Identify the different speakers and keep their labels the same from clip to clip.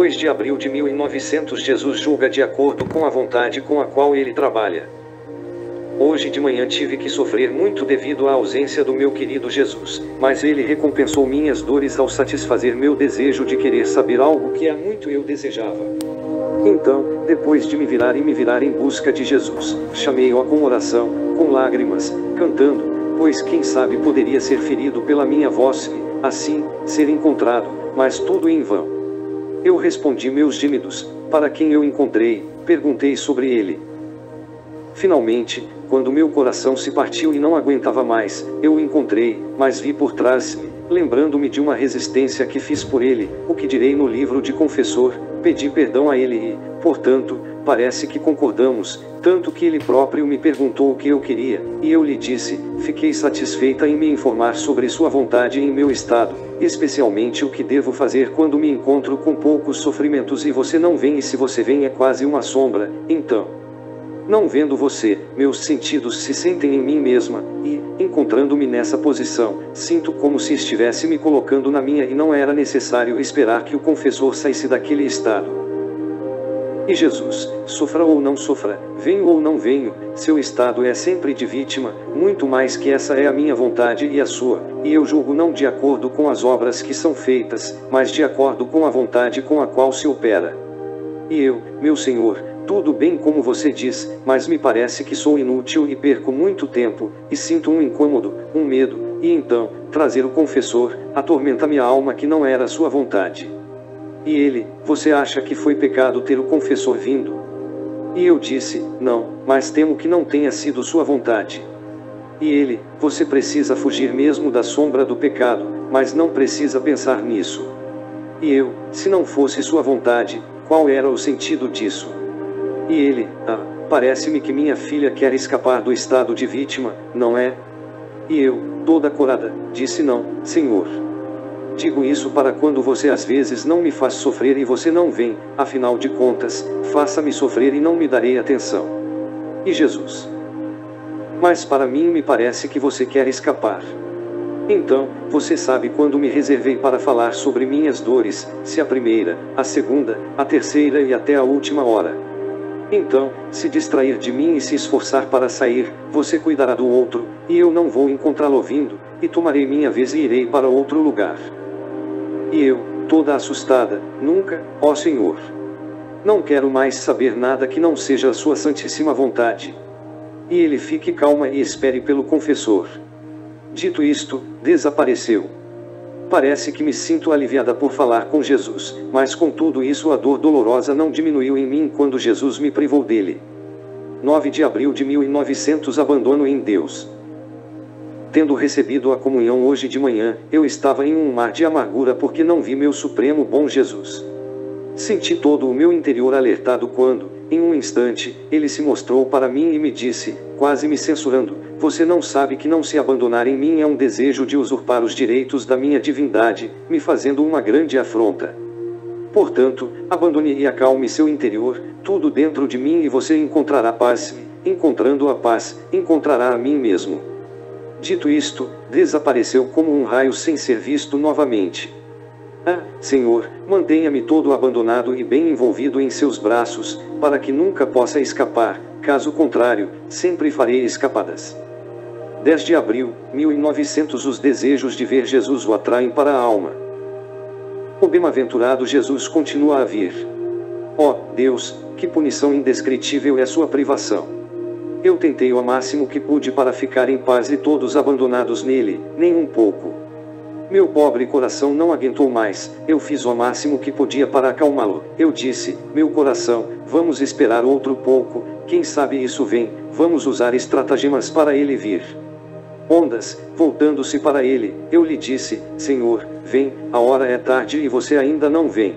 Speaker 1: 2 de abril de 1900. Jesus julga de acordo com a vontade com a qual ele trabalha. Hoje de manhã tive que sofrer muito devido à ausência do meu querido Jesus, mas ele recompensou minhas dores ao satisfazer meu desejo de querer saber algo que há muito eu desejava. Então, depois de me virar em busca de Jesus, chamei-o com oração, com lágrimas, cantando, pois quem sabe poderia ser ferido pela minha voz e, assim, ser encontrado, mas tudo em vão. Eu respondi meus gemidos, para quem eu encontrei, perguntei sobre ele. Finalmente, quando meu coração se partiu e não aguentava mais, eu o encontrei, mas vi por trás, lembrando-me de uma resistência que fiz por ele, o que direi no livro de Confessor, pedi perdão a ele e, portanto, parece que concordamos, tanto que ele próprio me perguntou o que eu queria, e eu lhe disse, fiquei satisfeita em me informar sobre sua vontade em meu estado, especialmente o que devo fazer quando me encontro com poucos sofrimentos e você não vem, e se você vem é quase uma sombra, então. Não vendo você, meus sentidos se sentem em mim mesma, e, encontrando-me nessa posição, sinto como se estivesse me colocando na minha e não era necessário esperar que o confessor saísse daquele estado. E Jesus, sofra ou não sofra, venho ou não venho, seu estado é sempre de vítima, muito mais que essa é a minha vontade e a sua, e eu julgo não de acordo com as obras que são feitas, mas de acordo com a vontade com a qual se opera. E eu, meu Senhor, tudo bem como você diz, mas me parece que sou inútil e perco muito tempo, e sinto um incômodo, um medo, e então, trazer o confessor, atormenta minha alma que não era sua vontade. E ele, você acha que foi pecado ter o confessor vindo? E eu disse, não, mas temo que não tenha sido sua vontade. E ele, você precisa fugir mesmo da sombra do pecado, mas não precisa pensar nisso. E eu, se não fosse sua vontade, qual era o sentido disso? E ele, parece-me que minha filha quer escapar do estado de vítima, não é? E eu, toda corada, disse não, Senhor. Digo isso para quando você às vezes não me faz sofrer e você não vem, afinal de contas, faça-me sofrer e não me darei atenção. E Jesus. Mas para mim me parece que você quer escapar. Então, você sabe quando me reservei para falar sobre minhas dores, se a primeira, a segunda, a terceira e até a última hora. Então, se distrair de mim e se esforçar para sair, você cuidará do outro, e eu não vou encontrá-lo vindo, e tomarei minha vez e irei para outro lugar. E eu, toda assustada, nunca, ó Senhor. Não quero mais saber nada que não seja a sua santíssima vontade. E ele fique calma e espere pelo confessor. Dito isto, desapareceu. Parece que me sinto aliviada por falar com Jesus, mas com tudo isso a dor dolorosa não diminuiu em mim quando Jesus me privou dele. 9 de abril de 1900. Abandono em Deus. Tendo recebido a comunhão hoje de manhã, eu estava em um mar de amargura porque não vi meu supremo bom Jesus. Senti todo o meu interior alertado quando, em um instante, ele se mostrou para mim e me disse, quase me censurando, você não sabe que não se abandonar em mim é um desejo de usurpar os direitos da minha divindade, me fazendo uma grande afronta. Portanto, abandone e acalme seu interior, tudo dentro de mim e você encontrará paz, e, encontrando a paz, encontrará a mim mesmo. Dito isto, desapareceu como um raio sem ser visto novamente. Senhor, mantenha-me todo abandonado e bem envolvido em seus braços, para que nunca possa escapar, caso contrário, sempre farei escapadas. 10 de abril, 1900. Os desejos de ver Jesus o atraem para a alma. O bem-aventurado Jesus continua a vir. Ó Deus, que punição indescritível é sua privação. Eu tentei o máximo que pude para ficar em paz e todos abandonados nele, nem um pouco. Meu pobre coração não aguentou mais, eu fiz o máximo que podia para acalmá-lo. Eu disse, meu coração, vamos esperar outro pouco, quem sabe isso vem, vamos usar estratagemas para ele vir. Ondas, voltando-se para ele, eu lhe disse, Senhor, vem, a hora é tarde e você ainda não vem.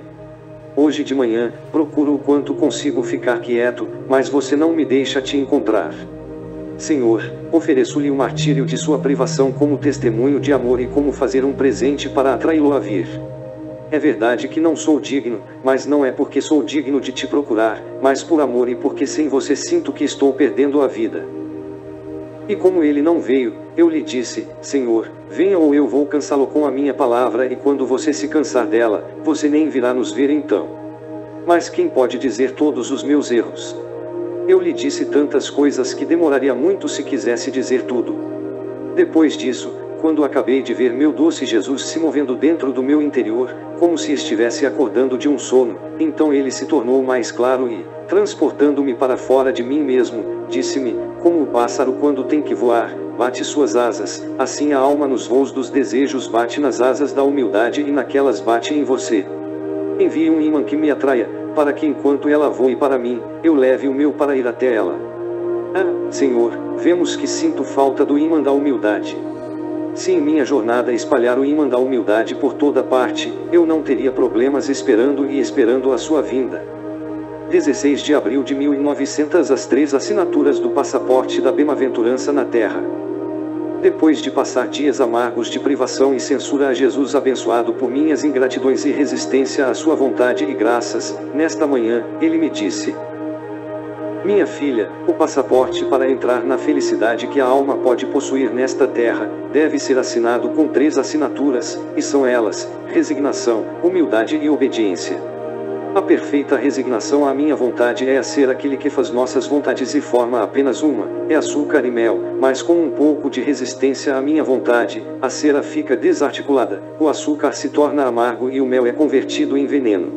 Speaker 1: Hoje de manhã, procuro o quanto consigo ficar quieto, mas você não me deixa te encontrar. Senhor, ofereço-lhe o martírio de sua privação como testemunho de amor e como fazer um presente para atraí-lo a vir. É verdade que não sou digno, mas não é porque sou digno de te procurar, mas por amor e porque sem você sinto que estou perdendo a vida. E como ele não veio, eu lhe disse, Senhor, venha ou eu vou cansá-lo com a minha palavra e quando você se cansar dela, você nem virá nos ver então. Mas quem pode dizer todos os meus erros? Eu lhe disse tantas coisas que demoraria muito se quisesse dizer tudo. Depois disso, quando acabei de ver meu doce Jesus se movendo dentro do meu interior, como se estivesse acordando de um sono, então ele se tornou mais claro e, transportando-me para fora de mim mesmo, disse-me, como o pássaro quando tem que voar, bate suas asas, assim a alma nos voos dos desejos bate nas asas da humildade e naquelas bate em você. Envie um imã que me atraia, para que enquanto ela voe para mim, eu leve o meu para ir até ela. Ah, Senhor, vemos que sinto falta do imã da humildade. Se em minha jornada espalhar o imã da humildade por toda parte, eu não teria problemas esperando a sua vinda. 16 de abril de 1900 As 3 assinaturas do passaporte da bem-aventurança na terra. Depois de passar dias amargos de privação e censura a Jesus abençoado por minhas ingratidões e resistência à sua vontade e graças, nesta manhã, ele me disse: minha filha, o passaporte para entrar na felicidade que a alma pode possuir nesta terra, deve ser assinado com 3 assinaturas, e são elas: resignação, humildade e obediência. A perfeita resignação à minha vontade é a ser aquele que faz nossas vontades e forma apenas uma, é açúcar e mel, mas com um pouco de resistência à minha vontade, a cera fica desarticulada, o açúcar se torna amargo e o mel é convertido em veneno.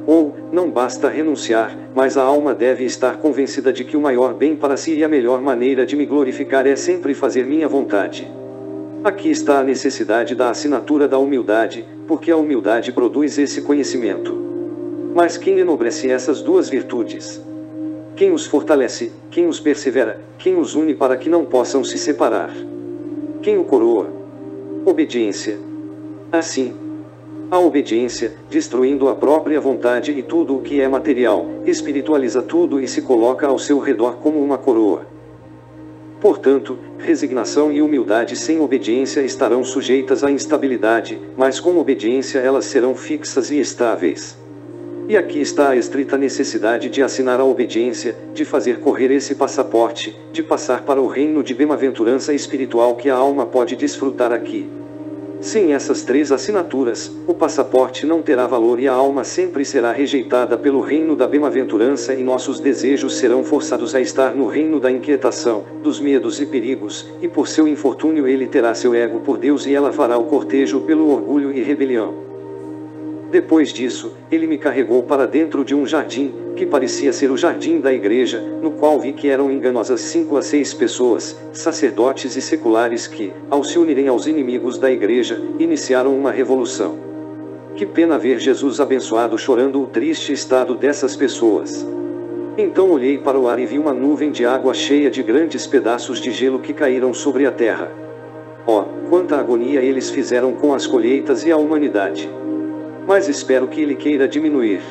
Speaker 1: Ou, não basta renunciar, mas a alma deve estar convencida de que o maior bem para si e a melhor maneira de me glorificar é sempre fazer minha vontade. Aqui está a necessidade da assinatura da humildade, porque a humildade produz esse conhecimento. Mas quem enobrece essas 2 virtudes? Quem os fortalece, quem os persevera, quem os une para que não possam se separar? Quem o coroa? Obediência. Assim, a obediência, destruindo a própria vontade e tudo o que é material, espiritualiza tudo e se coloca ao seu redor como uma coroa. Portanto, resignação e humildade sem obediência estarão sujeitas à instabilidade, mas com obediência elas serão fixas e estáveis. E aqui está a estrita necessidade de assinar a obediência, de fazer correr esse passaporte, de passar para o reino de bem-aventurança espiritual que a alma pode desfrutar aqui. Sem essas 3 assinaturas, o passaporte não terá valor e a alma sempre será rejeitada pelo reino da bem-aventurança e nossos desejos serão forçados a estar no reino da inquietação, dos medos e perigos, e por seu infortúnio ele terá seu ego por Deus e ela fará o cortejo pelo orgulho e rebelião. Depois disso, ele me carregou para dentro de um jardim, que parecia ser o jardim da igreja, no qual vi que eram enganosas 5 a 6 pessoas, sacerdotes e seculares que, ao se unirem aos inimigos da igreja, iniciaram uma revolução. Que pena ver Jesus abençoado chorando o triste estado dessas pessoas. Então olhei para o ar e vi uma nuvem de água cheia de grandes pedaços de gelo que caíram sobre a terra. Oh, quanta agonia eles fizeram com as colheitas e a humanidade! Mas espero que ele queira diminuir.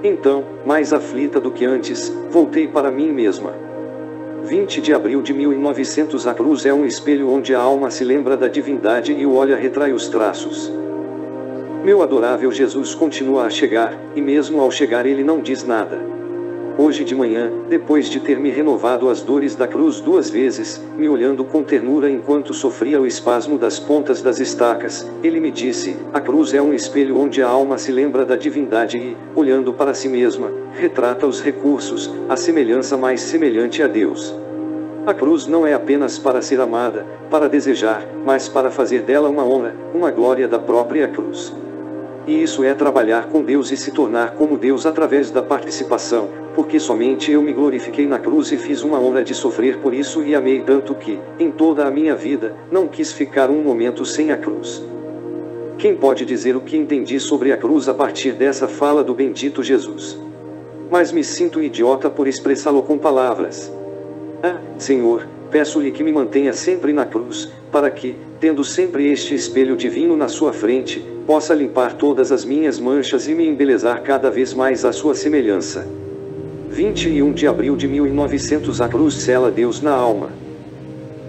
Speaker 1: Então, mais aflita do que antes, voltei para mim mesma. 20 de abril de 1900 A cruz é um espelho onde a alma se lembra da divindade e o olhar retrai os traços. Meu adorável Jesus continua a chegar, e mesmo ao chegar ele não diz nada. Hoje de manhã, depois de ter me renovado as dores da cruz 2 vezes, me olhando com ternura enquanto sofria o espasmo das pontas das estacas, ele me disse: a cruz é um espelho onde a alma se lembra da divindade e, olhando para si mesma, retrata os recursos, a semelhança mais semelhante a Deus. A cruz não é apenas para ser amada, para desejar, mas para fazer dela uma honra, uma glória da própria cruz. E isso é trabalhar com Deus e se tornar como Deus através da participação, porque somente eu me glorifiquei na cruz e fiz uma honra de sofrer por isso e amei tanto que, em toda a minha vida, não quis ficar um momento sem a cruz. Quem pode dizer o que entendi sobre a cruz a partir dessa fala do bendito Jesus? Mas me sinto idiota por expressá-lo com palavras. Ah, Senhor, peço-lhe que me mantenha sempre na cruz, para que, tendo sempre este espelho divino na sua frente, possa limpar todas as minhas manchas e me embelezar cada vez mais à sua semelhança. 21 de abril de 1900 A cruz sela Deus na alma.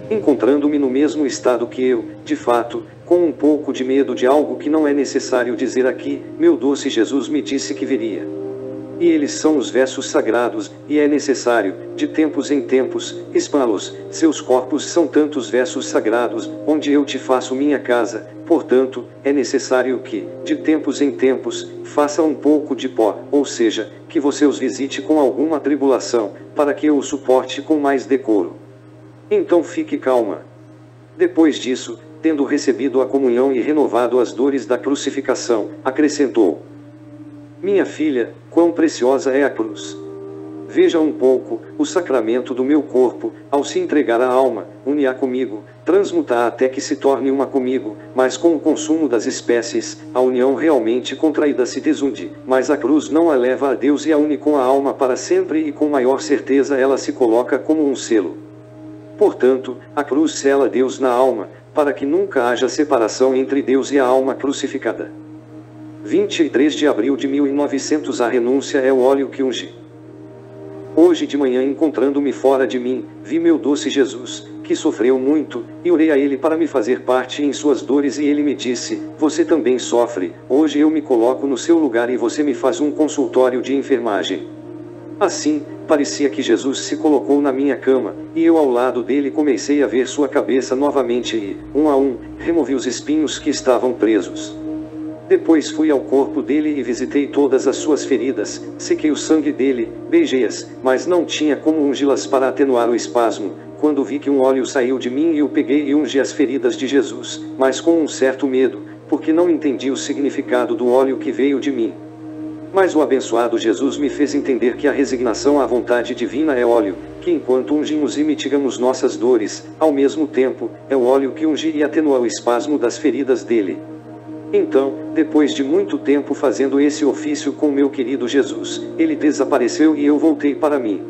Speaker 1: Encontrando-me no mesmo estado que eu, de fato, com um pouco de medo de algo que não é necessário dizer aqui, meu doce Jesus me disse que viria. E eles são os versos sagrados, e é necessário, de tempos em tempos, expô-los. Seus corpos são tantos versos sagrados, onde eu te faço minha casa. Portanto, é necessário que, de tempos em tempos, faça um pouco de pó, ou seja, que você os visite com alguma tribulação, para que eu o suporte com mais decoro. Então fique calma. Depois disso, tendo recebido a comunhão e renovado as dores da crucificação, acrescentou: minha filha, quão preciosa é a cruz! Veja um pouco, o sacramento do meu corpo, ao se entregar a alma, une-a comigo, transmuta-a até que se torne uma comigo, mas com o consumo das espécies, a união realmente contraída se desunde, mas a cruz não a leva a Deus e a une com a alma para sempre e com maior certeza ela se coloca como um selo. Portanto, a cruz sela Deus na alma, para que nunca haja separação entre Deus e a alma crucificada. 23 de abril de 1900. A renúncia é o óleo que unge. Hoje de manhã, encontrando-me fora de mim, vi meu doce Jesus, que sofreu muito, e orei a ele para me fazer parte em suas dores, e ele me disse: você também sofre, hoje eu me coloco no seu lugar e você me faz um consultório de enfermagem. Assim, parecia que Jesus se colocou na minha cama, e eu ao lado dele comecei a ver sua cabeça novamente e, um a um, removi os espinhos que estavam presos. Depois fui ao corpo dele e visitei todas as suas feridas, sequei o sangue dele, beijei-as, mas não tinha como ungi-las para atenuar o espasmo. Quando vi que um óleo saiu de mim, eu peguei e ungi as feridas de Jesus, mas com um certo medo, porque não entendi o significado do óleo que veio de mim. Mas o abençoado Jesus me fez entender que a resignação à vontade divina é óleo, que enquanto ungimos e mitigamos nossas dores, ao mesmo tempo, é o óleo que unge e atenua o espasmo das feridas dele. Então, depois de muito tempo fazendo esse ofício com meu querido Jesus, ele desapareceu e eu voltei para mim.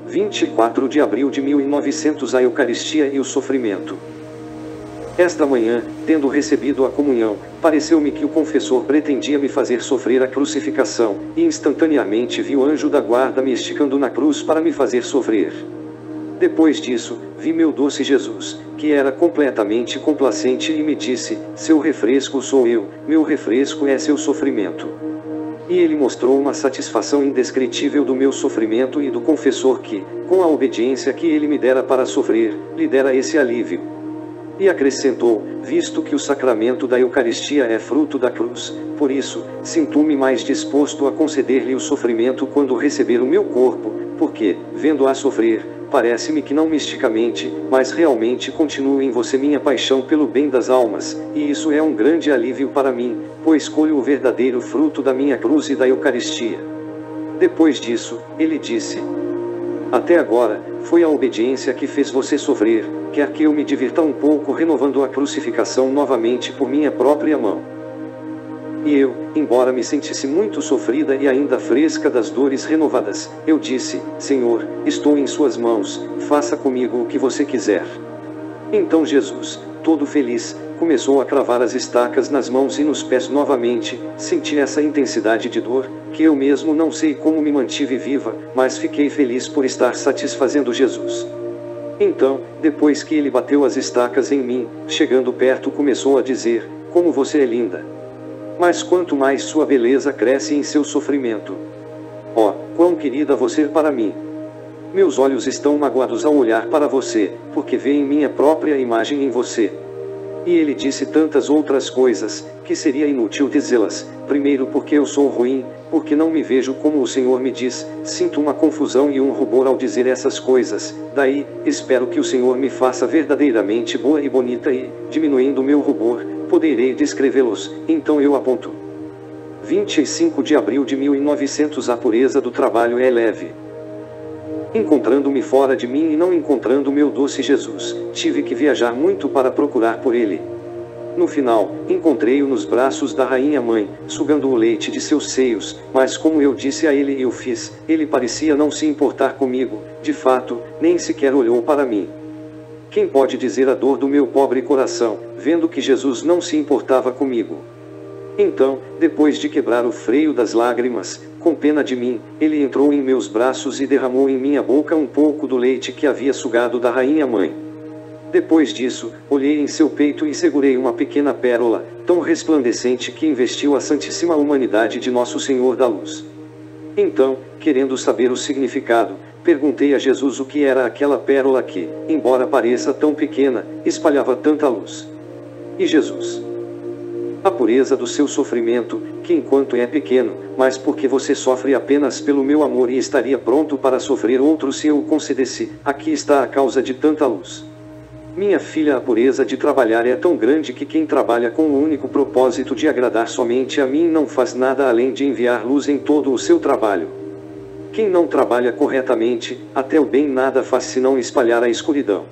Speaker 1: 24 de abril de 1900. A Eucaristia e o sofrimento. Esta manhã, tendo recebido a comunhão, pareceu-me que o confessor pretendia me fazer sofrer a crucificação, e instantaneamente vi o anjo da guarda me esticando na cruz para me fazer sofrer. Depois disso, vi meu doce Jesus, que era completamente complacente, e me disse: seu refresco sou eu, meu refresco é seu sofrimento. E ele mostrou uma satisfação indescritível do meu sofrimento e do confessor que, com a obediência que ele me dera para sofrer, lhe dera esse alívio. E acrescentou: visto que o sacramento da Eucaristia é fruto da cruz, por isso, sinto-me mais disposto a conceder-lhe o sofrimento quando receber o meu corpo, porque, vendo-a sofrer, parece-me que não misticamente, mas realmente continuo em você minha paixão pelo bem das almas, e isso é um grande alívio para mim, pois colho o verdadeiro fruto da minha cruz e da Eucaristia. Depois disso, ele disse: até agora, foi a obediência que fez você sofrer, quer que eu me divirta um pouco renovando a crucificação novamente por minha própria mão. E eu, embora me sentisse muito sofrida e ainda fresca das dores renovadas, eu disse: Senhor, estou em suas mãos, faça comigo o que você quiser. Então Jesus, todo feliz, começou a cravar as estacas nas mãos e nos pés novamente. Senti essa intensidade de dor, que eu mesmo não sei como me mantive viva, mas fiquei feliz por estar satisfazendo Jesus. Então, depois que ele bateu as estacas em mim, chegando perto, começou a dizer: como você é linda! Mas quanto mais sua beleza cresce em seu sofrimento. Oh, quão querida você é para mim! Meus olhos estão magoados ao olhar para você, porque veem minha própria imagem em você. E ele disse tantas outras coisas, que seria inútil dizê-las. Primeiro porque eu sou ruim, porque não me vejo como o Senhor me diz, sinto uma confusão e um rubor ao dizer essas coisas. Daí, espero que o Senhor me faça verdadeiramente boa e bonita e, diminuindo meu rubor, poderei descrevê-los. Então eu aponto. 25 de abril de 1900. A pureza do trabalho é leve. Encontrando-me fora de mim e não encontrando meu doce Jesus, tive que viajar muito para procurar por ele. No final, encontrei-o nos braços da rainha mãe, sugando o leite de seus seios, mas como eu disse a ele e o fiz, ele parecia não se importar comigo, de fato, nem sequer olhou para mim. Quem pode dizer a dor do meu pobre coração, vendo que Jesus não se importava comigo? Então, depois de quebrar o freio das lágrimas, com pena de mim, ele entrou em meus braços e derramou em minha boca um pouco do leite que havia sugado da rainha mãe. Depois disso, olhei em seu peito e segurei uma pequena pérola, tão resplandecente que investiu a santíssima humanidade de Nosso Senhor da Luz. Então, querendo saber o significado, perguntei a Jesus o que era aquela pérola que, embora pareça tão pequena, espalhava tanta luz. E Jesus: a pureza do seu sofrimento, que enquanto é pequeno, mas porque você sofre apenas pelo meu amor e estaria pronto para sofrer outro se eu o concedesse, aqui está a causa de tanta luz. Minha filha, a pureza de trabalhar é tão grande que quem trabalha com o único propósito de agradar somente a mim não faz nada além de enviar luz em todo o seu trabalho. Quem não trabalha corretamente, até o bem nada faz senão espalhar a escuridão.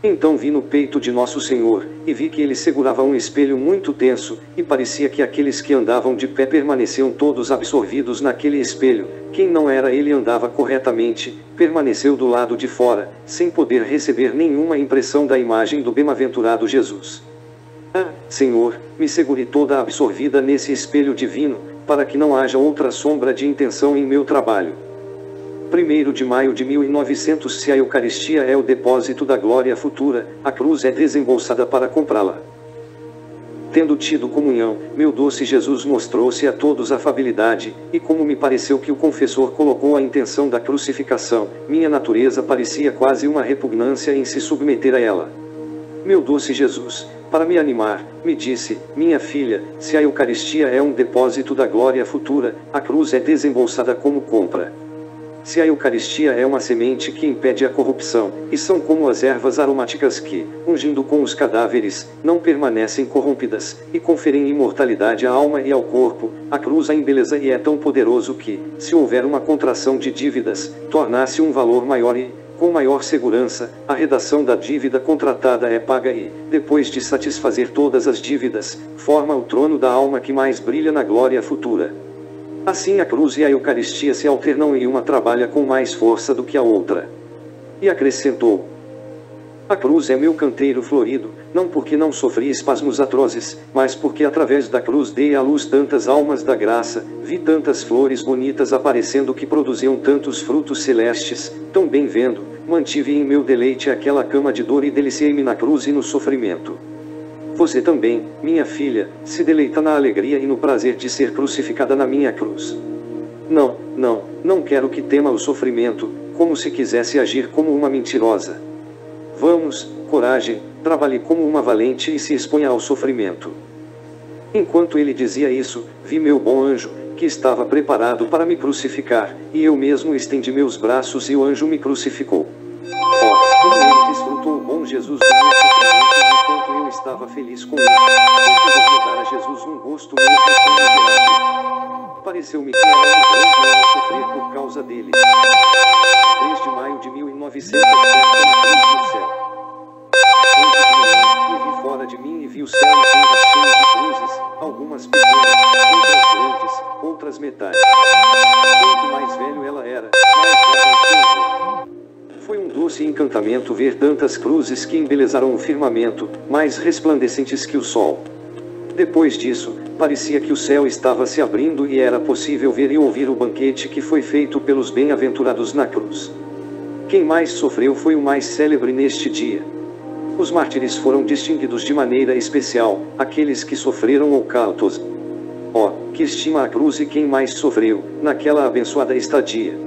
Speaker 1: Então vi no peito de Nosso Senhor, e vi que ele segurava um espelho muito tenso, e parecia que aqueles que andavam de pé permaneciam todos absorvidos naquele espelho. Quem não era ele andava corretamente, permaneceu do lado de fora, sem poder receber nenhuma impressão da imagem do bem-aventurado Jesus. Ah, Senhor, me segure toda absorvida nesse espelho divino, para que não haja outra sombra de intenção em meu trabalho. 1º de maio de 1900. Se a Eucaristia é o depósito da glória futura, a cruz é desembolsada para comprá-la. Tendo tido comunhão, meu doce Jesus mostrou-se a todos afabilidade, e como me pareceu que o confessor colocou a intenção da crucificação, minha natureza parecia quase uma repugnância em se submeter a ela. Meu doce Jesus, para me animar, me disse: minha filha, se a Eucaristia é um depósito da glória futura, a cruz é desembolsada como compra. Se a Eucaristia é uma semente que impede a corrupção, e são como as ervas aromáticas que, ungindo com os cadáveres, não permanecem corrompidas, e conferem imortalidade à alma e ao corpo, a cruz a embeleza e é tão poderoso que, se houver uma contração de dívidas, torna-se um valor maior e, com maior segurança, a redação da dívida contratada é paga e, depois de satisfazer todas as dívidas, forma o trono da alma que mais brilha na glória futura. Assim a cruz e a Eucaristia se alternam e uma trabalha com mais força do que a outra. E acrescentou: a cruz é meu canteiro florido, não porque não sofri espasmos atrozes, mas porque através da cruz dei à luz tantas almas da graça, vi tantas flores bonitas aparecendo que produziam tantos frutos celestes, tão bem vendo, mantive em meu deleite aquela cama de dor e deliciei-me na cruz e no sofrimento. Você também, minha filha, se deleita na alegria e no prazer de ser crucificada na minha cruz. Não quero que tema o sofrimento, como se quisesse agir como uma mentirosa. Vamos, coragem, trabalhe como uma valente e se exponha ao sofrimento. Enquanto ele dizia isso, vi meu bom anjo, que estava preparado para me crucificar, e eu mesmo estendi meus braços e o anjo me crucificou. Como ele desfrutou o bom Jesus do meu sofrimento, enquanto eu estava feliz com isso, eu vou dar a Jesus um gosto mesmo tão miserável. Pareceu-me que era uma grande honra sofrer por causa dele. 3 de maio de 1900, perto na cruz do céu. Hoje de manhã, me vi fora de mim e vi o céu inteiro cheio de cruzes, algumas pequenas, outras grandes, outras metade. Quanto mais velho ela era, mais raro eu. Foi um doce encantamento ver tantas cruzes que embelezaram o firmamento, mais resplandecentes que o sol. Depois disso, parecia que o céu estava se abrindo e era possível ver e ouvir o banquete que foi feito pelos bem-aventurados na cruz. Quem mais sofreu foi o mais célebre neste dia. Os mártires foram distinguidos de maneira especial, aqueles que sofreram holocausto. Que estima a cruz e quem mais sofreu, naquela abençoada estadia.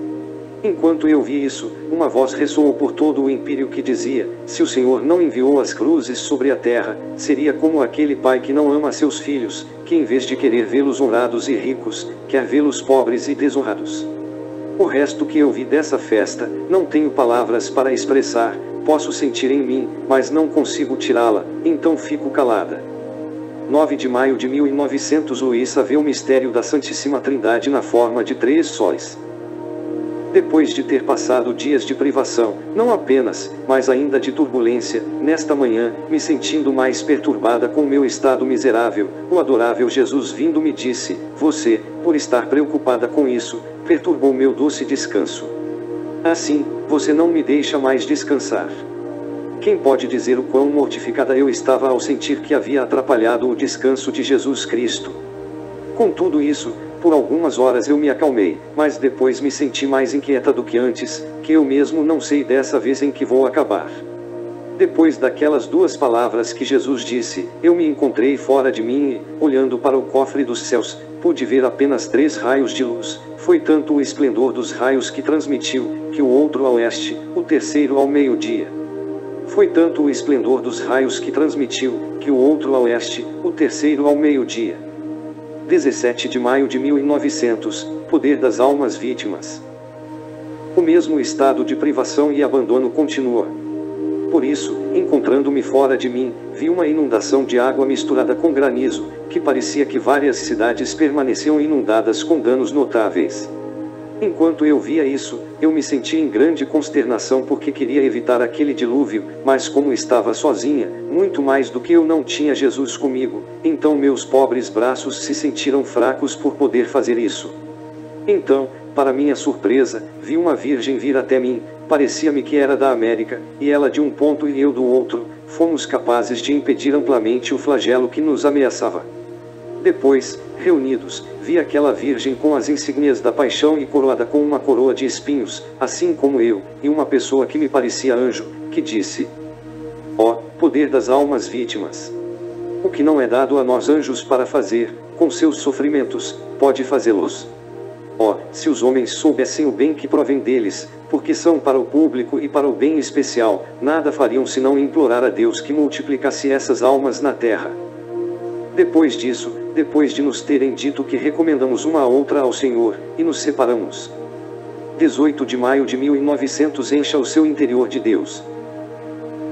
Speaker 1: Enquanto eu vi isso, uma voz ressoou por todo o império que dizia: se o Senhor não enviou as cruzes sobre a terra, seria como aquele pai que não ama seus filhos, que em vez de querer vê-los honrados e ricos, quer vê-los pobres e desonrados. O resto que eu vi dessa festa, não tenho palavras para expressar, posso sentir em mim, mas não consigo tirá-la, então fico calada. 9 de maio de 1900. Luísa vê o mistério da Santíssima Trindade na forma de 3 sóis. Depois de ter passado dias de privação, não apenas, mas ainda de turbulência, nesta manhã, me sentindo mais perturbada com meu estado miserável, o adorável Jesus vindo me disse: você, por estar preocupada com isso, perturbou meu doce descanso. Assim, você não me deixa mais descansar. Quem pode dizer o quão mortificada eu estava ao sentir que havia atrapalhado o descanso de Jesus Cristo? Com tudo isso, por algumas horas eu me acalmei, mas depois me senti mais inquieta do que antes, que eu mesmo não sei dessa vez em que vou acabar. Depois daquelas 2 palavras que Jesus disse, eu me encontrei fora de mim e, olhando para o cofre dos céus, pude ver apenas 3 raios de luz. Foi tanto o esplendor dos raios que transmitiu, que o outro ao oeste, o terceiro ao meio-dia. Foi tanto o esplendor dos raios que transmitiu, que o outro ao oeste, o terceiro ao meio-dia. 17 de maio de 1900, Poder das almas vítimas. O mesmo estado de privação e abandono continua. Por isso, encontrando-me fora de mim, vi uma inundação de água misturada com granizo, que parecia que várias cidades permaneciam inundadas com danos notáveis. Enquanto eu via isso, eu me senti em grande consternação porque queria evitar aquele dilúvio, mas como estava sozinha, muito mais do que eu não tinha Jesus comigo, então meus pobres braços se sentiram fracos por poder fazer isso. Então, para minha surpresa, vi uma virgem vir até mim, parecia-me que era da América, e ela de um ponto e eu do outro, fomos capazes de impedir amplamente o flagelo que nos ameaçava. Depois, reunidos, vi aquela virgem com as insígnias da paixão e coroada com uma coroa de espinhos, assim como eu, e uma pessoa que me parecia anjo, que disse: ó, poder das almas vítimas! O que não é dado a nós anjos para fazer, com seus sofrimentos, pode fazê-los. Ó, se os homens soubessem o bem que provém deles, porque são para o público e para o bem especial, nada fariam senão implorar a Deus que multiplicasse essas almas na terra. Depois disso, depois de nos terem dito que recomendamos uma a outra ao Senhor, e nos separamos. 18 de maio de 1900 Encha o seu interior de Deus.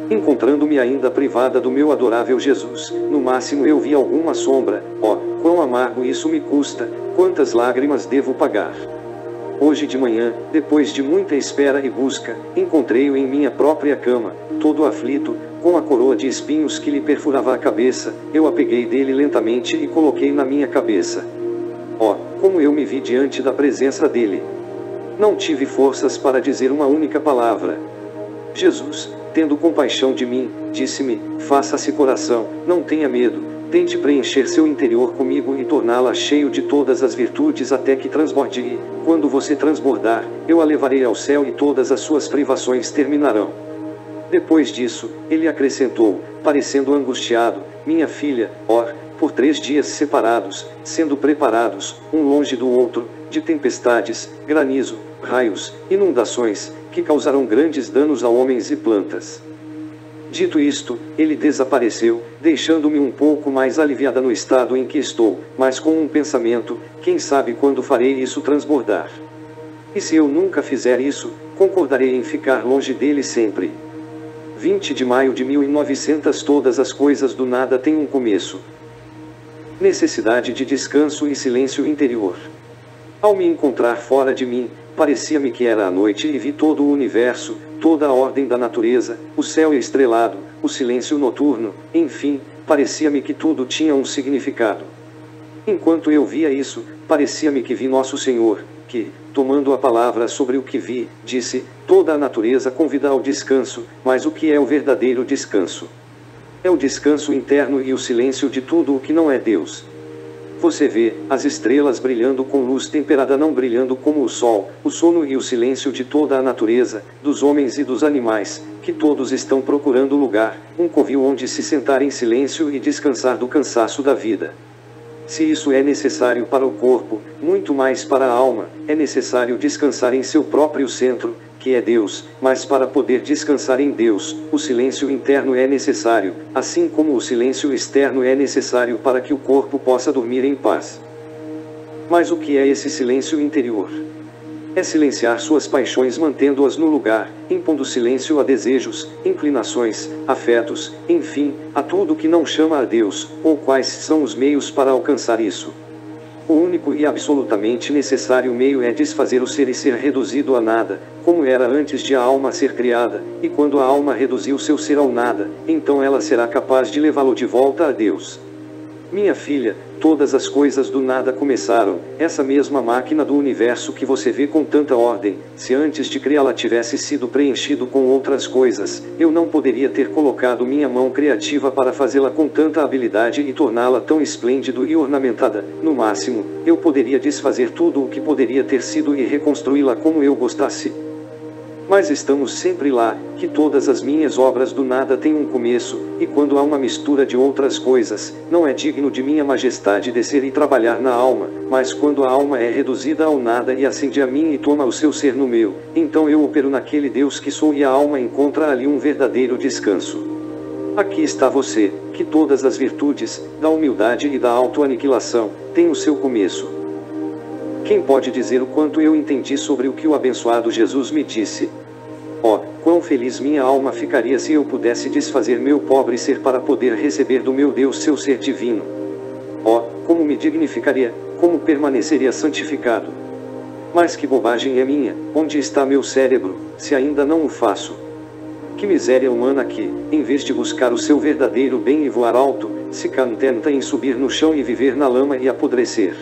Speaker 1: Encontrando-me ainda privada do meu adorável Jesus, no máximo eu vi alguma sombra. Ó, quão amargo isso me custa, quantas lágrimas devo pagar. Hoje de manhã, depois de muita espera e busca, encontrei-o em minha própria cama, todo aflito, com a coroa de espinhos que lhe perfurava a cabeça. Eu a peguei dele lentamente e coloquei na minha cabeça. Ó, como eu me vi diante da presença dele! Não tive forças para dizer uma única palavra. Jesus, tendo compaixão de mim, disse-me: faça-se coração, não tenha medo, tente preencher seu interior comigo e torná-la cheio de todas as virtudes até que transborde e, quando você transbordar, eu a levarei ao céu e todas as suas privações terminarão. Depois disso, ele acrescentou, parecendo angustiado: minha filha, ó, por 3 dias separados, sendo preparados, um longe do outro, de tempestades, granizo, raios, inundações, que causarão grandes danos a homens e plantas. Dito isto, ele desapareceu, deixando-me um pouco mais aliviada no estado em que estou, mas com um pensamento: quem sabe quando farei isso transbordar? E se eu nunca fizer isso, concordarei em ficar longe dele sempre. 20 de maio de 1900 Todas as coisas do nada têm um começo. Necessidade de descanso e silêncio interior. Ao me encontrar fora de mim, parecia-me que era a noite e vi todo o universo, toda a ordem da natureza, o céu estrelado, o silêncio noturno, enfim, parecia-me que tudo tinha um significado. Enquanto eu via isso, parecia-me que vi Nosso Senhor, que, tomando a palavra sobre o que vi, disse: toda a natureza convida ao descanso, mas o que é o verdadeiro descanso? É o descanso interno e o silêncio de tudo o que não é Deus. Você vê as estrelas brilhando com luz temperada, não brilhando como o sol, o sono e o silêncio de toda a natureza, dos homens e dos animais, que todos estão procurando lugar, um covil onde se sentar em silêncio e descansar do cansaço da vida. Se isso é necessário para o corpo, muito mais para a alma, é necessário descansar em seu próprio centro, que é Deus, mas para poder descansar em Deus, o silêncio interno é necessário, assim como o silêncio externo é necessário para que o corpo possa dormir em paz. Mas o que é esse silêncio interior? É silenciar suas paixões mantendo-as no lugar, impondo silêncio a desejos, inclinações, afetos, enfim, a tudo que não chama a Deus, ou quais são os meios para alcançar isso. O único e absolutamente necessário meio é desfazer o ser e ser reduzido a nada, como era antes de a alma ser criada, e quando a alma reduziu seu ser ao nada, então ela será capaz de levá-lo de volta a Deus. Minha filha, todas as coisas do nada começaram, essa mesma máquina do universo que você vê com tanta ordem, se antes de criá-la tivesse sido preenchido com outras coisas, eu não poderia ter colocado minha mão criativa para fazê-la com tanta habilidade e torná-la tão esplêndido e ornamentada. No máximo, eu poderia desfazer tudo o que poderia ter sido e reconstruí-la como eu gostasse. Mas estamos sempre lá, que todas as minhas obras do nada têm um começo, e quando há uma mistura de outras coisas, não é digno de minha majestade descer e trabalhar na alma, mas quando a alma é reduzida ao nada e ascende a mim e toma o seu ser no meu, então eu opero naquele Deus que sou e a alma encontra ali um verdadeiro descanso. Aqui está você, que todas as virtudes, da humildade e da autoaniquilação, têm o seu começo. Quem pode dizer o quanto eu entendi sobre o que o abençoado Jesus me disse? Oh, quão feliz minha alma ficaria se eu pudesse desfazer meu pobre ser para poder receber do meu Deus seu ser divino. Oh, como me dignificaria, como permaneceria santificado. Mas que bobagem é minha, onde está meu cérebro, se ainda não o faço? Que miséria humana que, em vez de buscar o seu verdadeiro bem e voar alto, se contenta em subir no chão e viver na lama e apodrecer.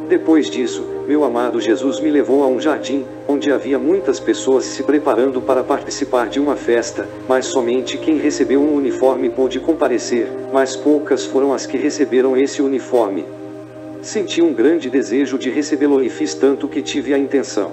Speaker 1: Depois disso, meu amado Jesus me levou a um jardim, onde havia muitas pessoas se preparando para participar de uma festa, mas somente quem recebeu um uniforme pôde comparecer, mas poucas foram as que receberam esse uniforme. Senti um grande desejo de recebê-lo e fiz tanto que tive a intenção.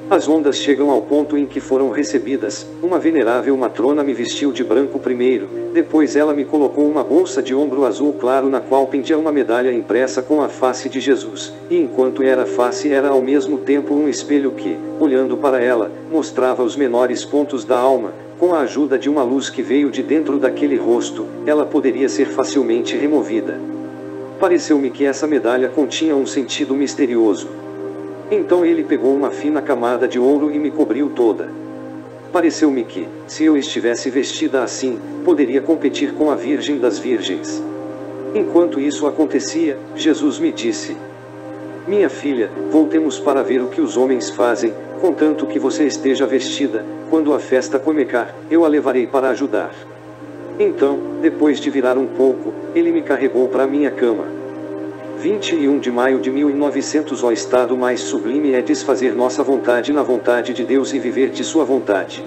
Speaker 1: As ondas chegam ao ponto em que foram recebidas. Uma venerável matrona me vestiu de branco primeiro, depois ela me colocou uma bolsa de ombro azul claro na qual pendia uma medalha impressa com a face de Jesus, e enquanto era face era ao mesmo tempo um espelho que, olhando para ela, mostrava os menores pontos da alma. Com a ajuda de uma luz que veio de dentro daquele rosto, ela poderia ser facilmente removida. Pareceu-me que essa medalha continha um sentido misterioso. Então ele pegou uma fina camada de ouro e me cobriu toda. Pareceu-me que, se eu estivesse vestida assim, poderia competir com a Virgem das Virgens. Enquanto isso acontecia, Jesus me disse: minha filha, voltemos para ver o que os homens fazem, contanto que você esteja vestida, quando a festa começar, eu a levarei para ajudar. Então, depois de virar um pouco, ele me carregou para minha cama. 21 de maio de 1900. O estado mais sublime é desfazer nossa vontade na vontade de Deus e viver de sua vontade.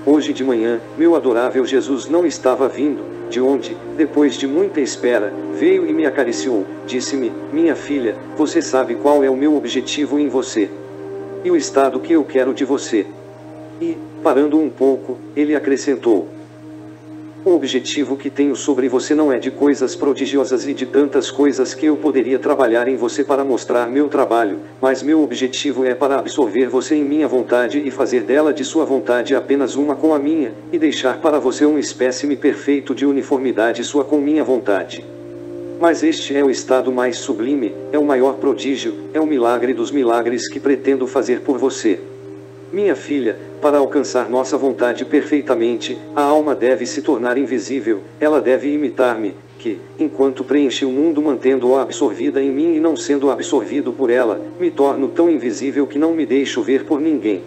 Speaker 1: Hoje de manhã, meu adorável Jesus não estava vindo, de onde, depois de muita espera, veio e me acariciou, disse-me: minha filha, você sabe qual é o meu objetivo em você. E o estado que eu quero de você. E, parando um pouco, ele acrescentou: o objetivo que tenho sobre você não é de coisas prodigiosas e de tantas coisas que eu poderia trabalhar em você para mostrar meu trabalho, mas meu objetivo é para absorver você em minha vontade e fazer dela de sua vontade apenas uma com a minha, e deixar para você um espécime perfeito de uniformidade sua com minha vontade. Mas este é o estado mais sublime, é o maior prodígio, é o milagre dos milagres que pretendo fazer por você. Minha filha, para alcançar nossa vontade perfeitamente, a alma deve se tornar invisível, ela deve imitar-me, que, enquanto preenche o mundo mantendo-o absorvida em mim e não sendo absorvido por ela, me torno tão invisível que não me deixo ver por ninguém.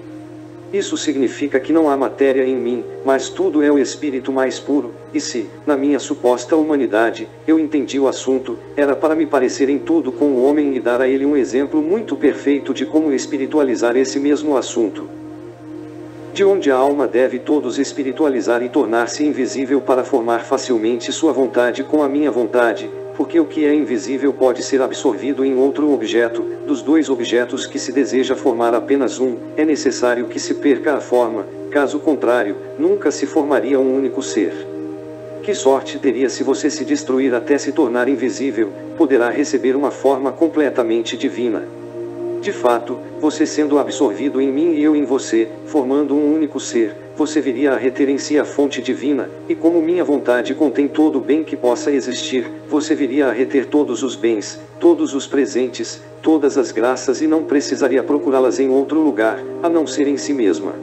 Speaker 1: Isso significa que não há matéria em mim, mas tudo é o espírito mais puro, e se, na minha suposta humanidade, eu entendi o assunto, era para me parecer em tudo com o homem e dar a ele um exemplo muito perfeito de como espiritualizar esse mesmo assunto. De onde a alma deve todos espiritualizar e tornar-se invisível para formar facilmente sua vontade com a minha vontade, porque o que é invisível pode ser absorvido em outro objeto. Dos dois objetos que se deseja formar apenas um, é necessário que se perca a forma, caso contrário, nunca se formaria um único ser. Que sorte teria se você se destruir até se tornar invisível, poderá receber uma forma completamente divina. De fato, você sendo absorvido em mim e eu em você, formando um único ser, você viria a reter em si a fonte divina, e como minha vontade contém todo o bem que possa existir, você viria a reter todos os bens, todos os presentes, todas as graças e não precisaria procurá-las em outro lugar, a não ser em si mesma.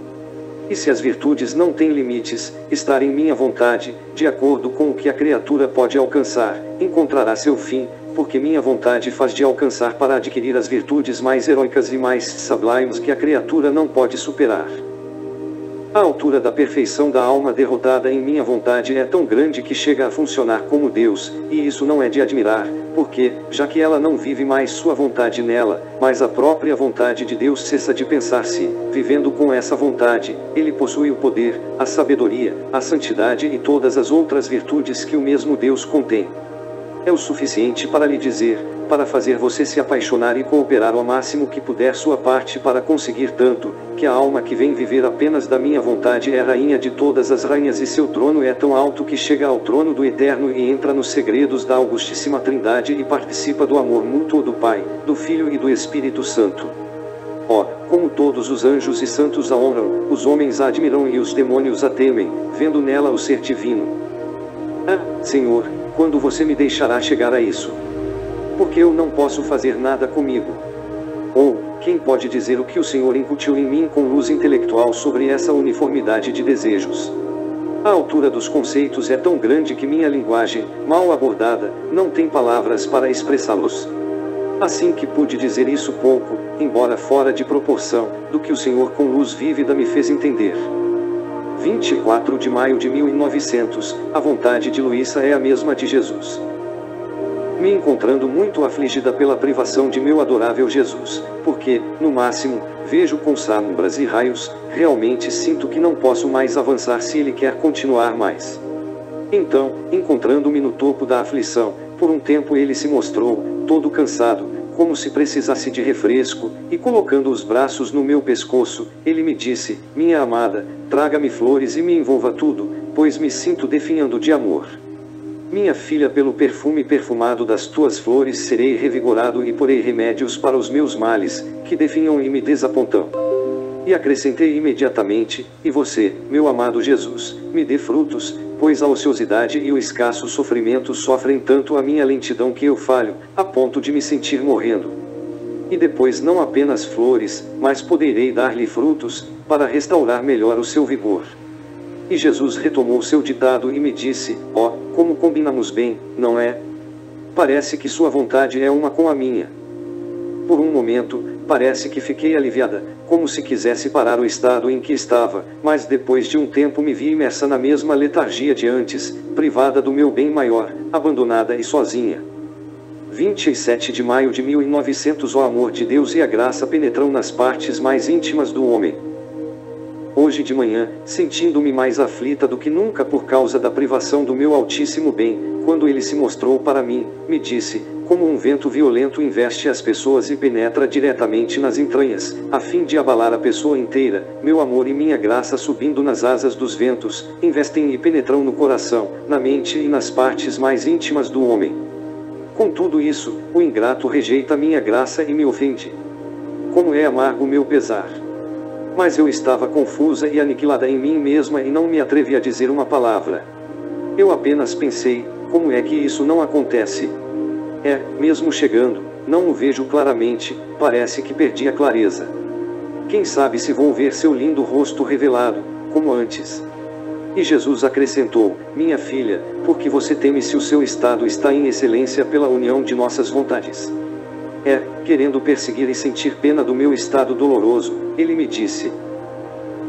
Speaker 1: E se as virtudes não têm limites, estar em minha vontade, de acordo com o que a criatura pode alcançar, encontrará seu fim, porque minha vontade faz de alcançar para adquirir as virtudes mais heróicas e mais sublimes que a criatura não pode superar. A altura da perfeição da alma derrotada em minha vontade é tão grande que chega a funcionar como Deus, e isso não é de admirar, porque, já que ela não vive mais sua vontade nela, mas a própria vontade de Deus cessa de pensar-se, vivendo com essa vontade, ele possui o poder, a sabedoria, a santidade e todas as outras virtudes que o mesmo Deus contém. É o suficiente para lhe dizer: para fazer você se apaixonar e cooperar ao máximo que puder sua parte para conseguir tanto, que a alma que vem viver apenas da minha vontade é rainha de todas as rainhas e seu trono é tão alto que chega ao trono do Eterno e entra nos segredos da Augustíssima Trindade e participa do amor mútuo do Pai, do Filho e do Espírito Santo. Ó, como todos os anjos e santos a honram, os homens a admiram e os demônios a temem, vendo nela o ser divino. Ah, Senhor, quando você me deixará chegar a isso? Porque eu não posso fazer nada comigo. Ou, quem pode dizer o que o Senhor incutiu em mim com luz intelectual sobre essa uniformidade de desejos? A altura dos conceitos é tão grande que minha linguagem, mal abordada, não tem palavras para expressá-los. Assim que pude dizer isso pouco, embora fora de proporção, do que o Senhor com luz vívida me fez entender. 24 de maio de 1900, a vontade de Luísa é a mesma de Jesus. Me encontrando muito afligida pela privação de meu adorável Jesus, porque, no máximo, vejo com sombras e raios, realmente sinto que não posso mais avançar se ele quer continuar mais. Então, encontrando-me no topo da aflição, por um tempo ele se mostrou, todo cansado, como se precisasse de refresco, e colocando os braços no meu pescoço, ele me disse: minha amada, traga-me flores e me envolva tudo, pois me sinto definhando de amor. Minha filha, pelo perfume perfumado das tuas flores serei revigorado e porei remédios para os meus males, que definham e me desapontam. E acrescentei imediatamente: e você, meu amado Jesus, me dê frutos, pois a ociosidade e o escasso sofrimento sofrem tanto a minha lentidão que eu falho, a ponto de me sentir morrendo. E depois não apenas flores, mas poderei dar-lhe frutos, para restaurar melhor o seu vigor. E Jesus retomou seu ditado e me disse: ó, como combinamos bem, não é? Parece que sua vontade é uma com a minha. Por um momento, parece que fiquei aliviada, como se quisesse parar o estado em que estava, mas depois de um tempo me vi imersa na mesma letargia de antes, privada do meu bem maior, abandonada e sozinha. 27 de maio de 1900. O amor de Deus e a graça penetram nas partes mais íntimas do homem. Hoje de manhã, sentindo-me mais aflita do que nunca por causa da privação do meu altíssimo bem, quando ele se mostrou para mim, me disse: como um vento violento investe as pessoas e penetra diretamente nas entranhas, a fim de abalar a pessoa inteira, meu amor e minha graça, subindo nas asas dos ventos, investem e penetram no coração, na mente e nas partes mais íntimas do homem. Com tudo isso, o ingrato rejeita minha graça e me ofende. Como é amargo o meu pesar! Mas eu estava confusa e aniquilada em mim mesma e não me atrevi a dizer uma palavra. Eu apenas pensei: como é que isso não acontece? Mesmo chegando, não o vejo claramente, parece que perdi a clareza. Quem sabe se vou ver seu lindo rosto revelado, como antes. E Jesus acrescentou: minha filha, por que você teme se o seu estado está em excelência pela união de nossas vontades? Querendo perseguir e sentir pena do meu estado doloroso, ele me disse: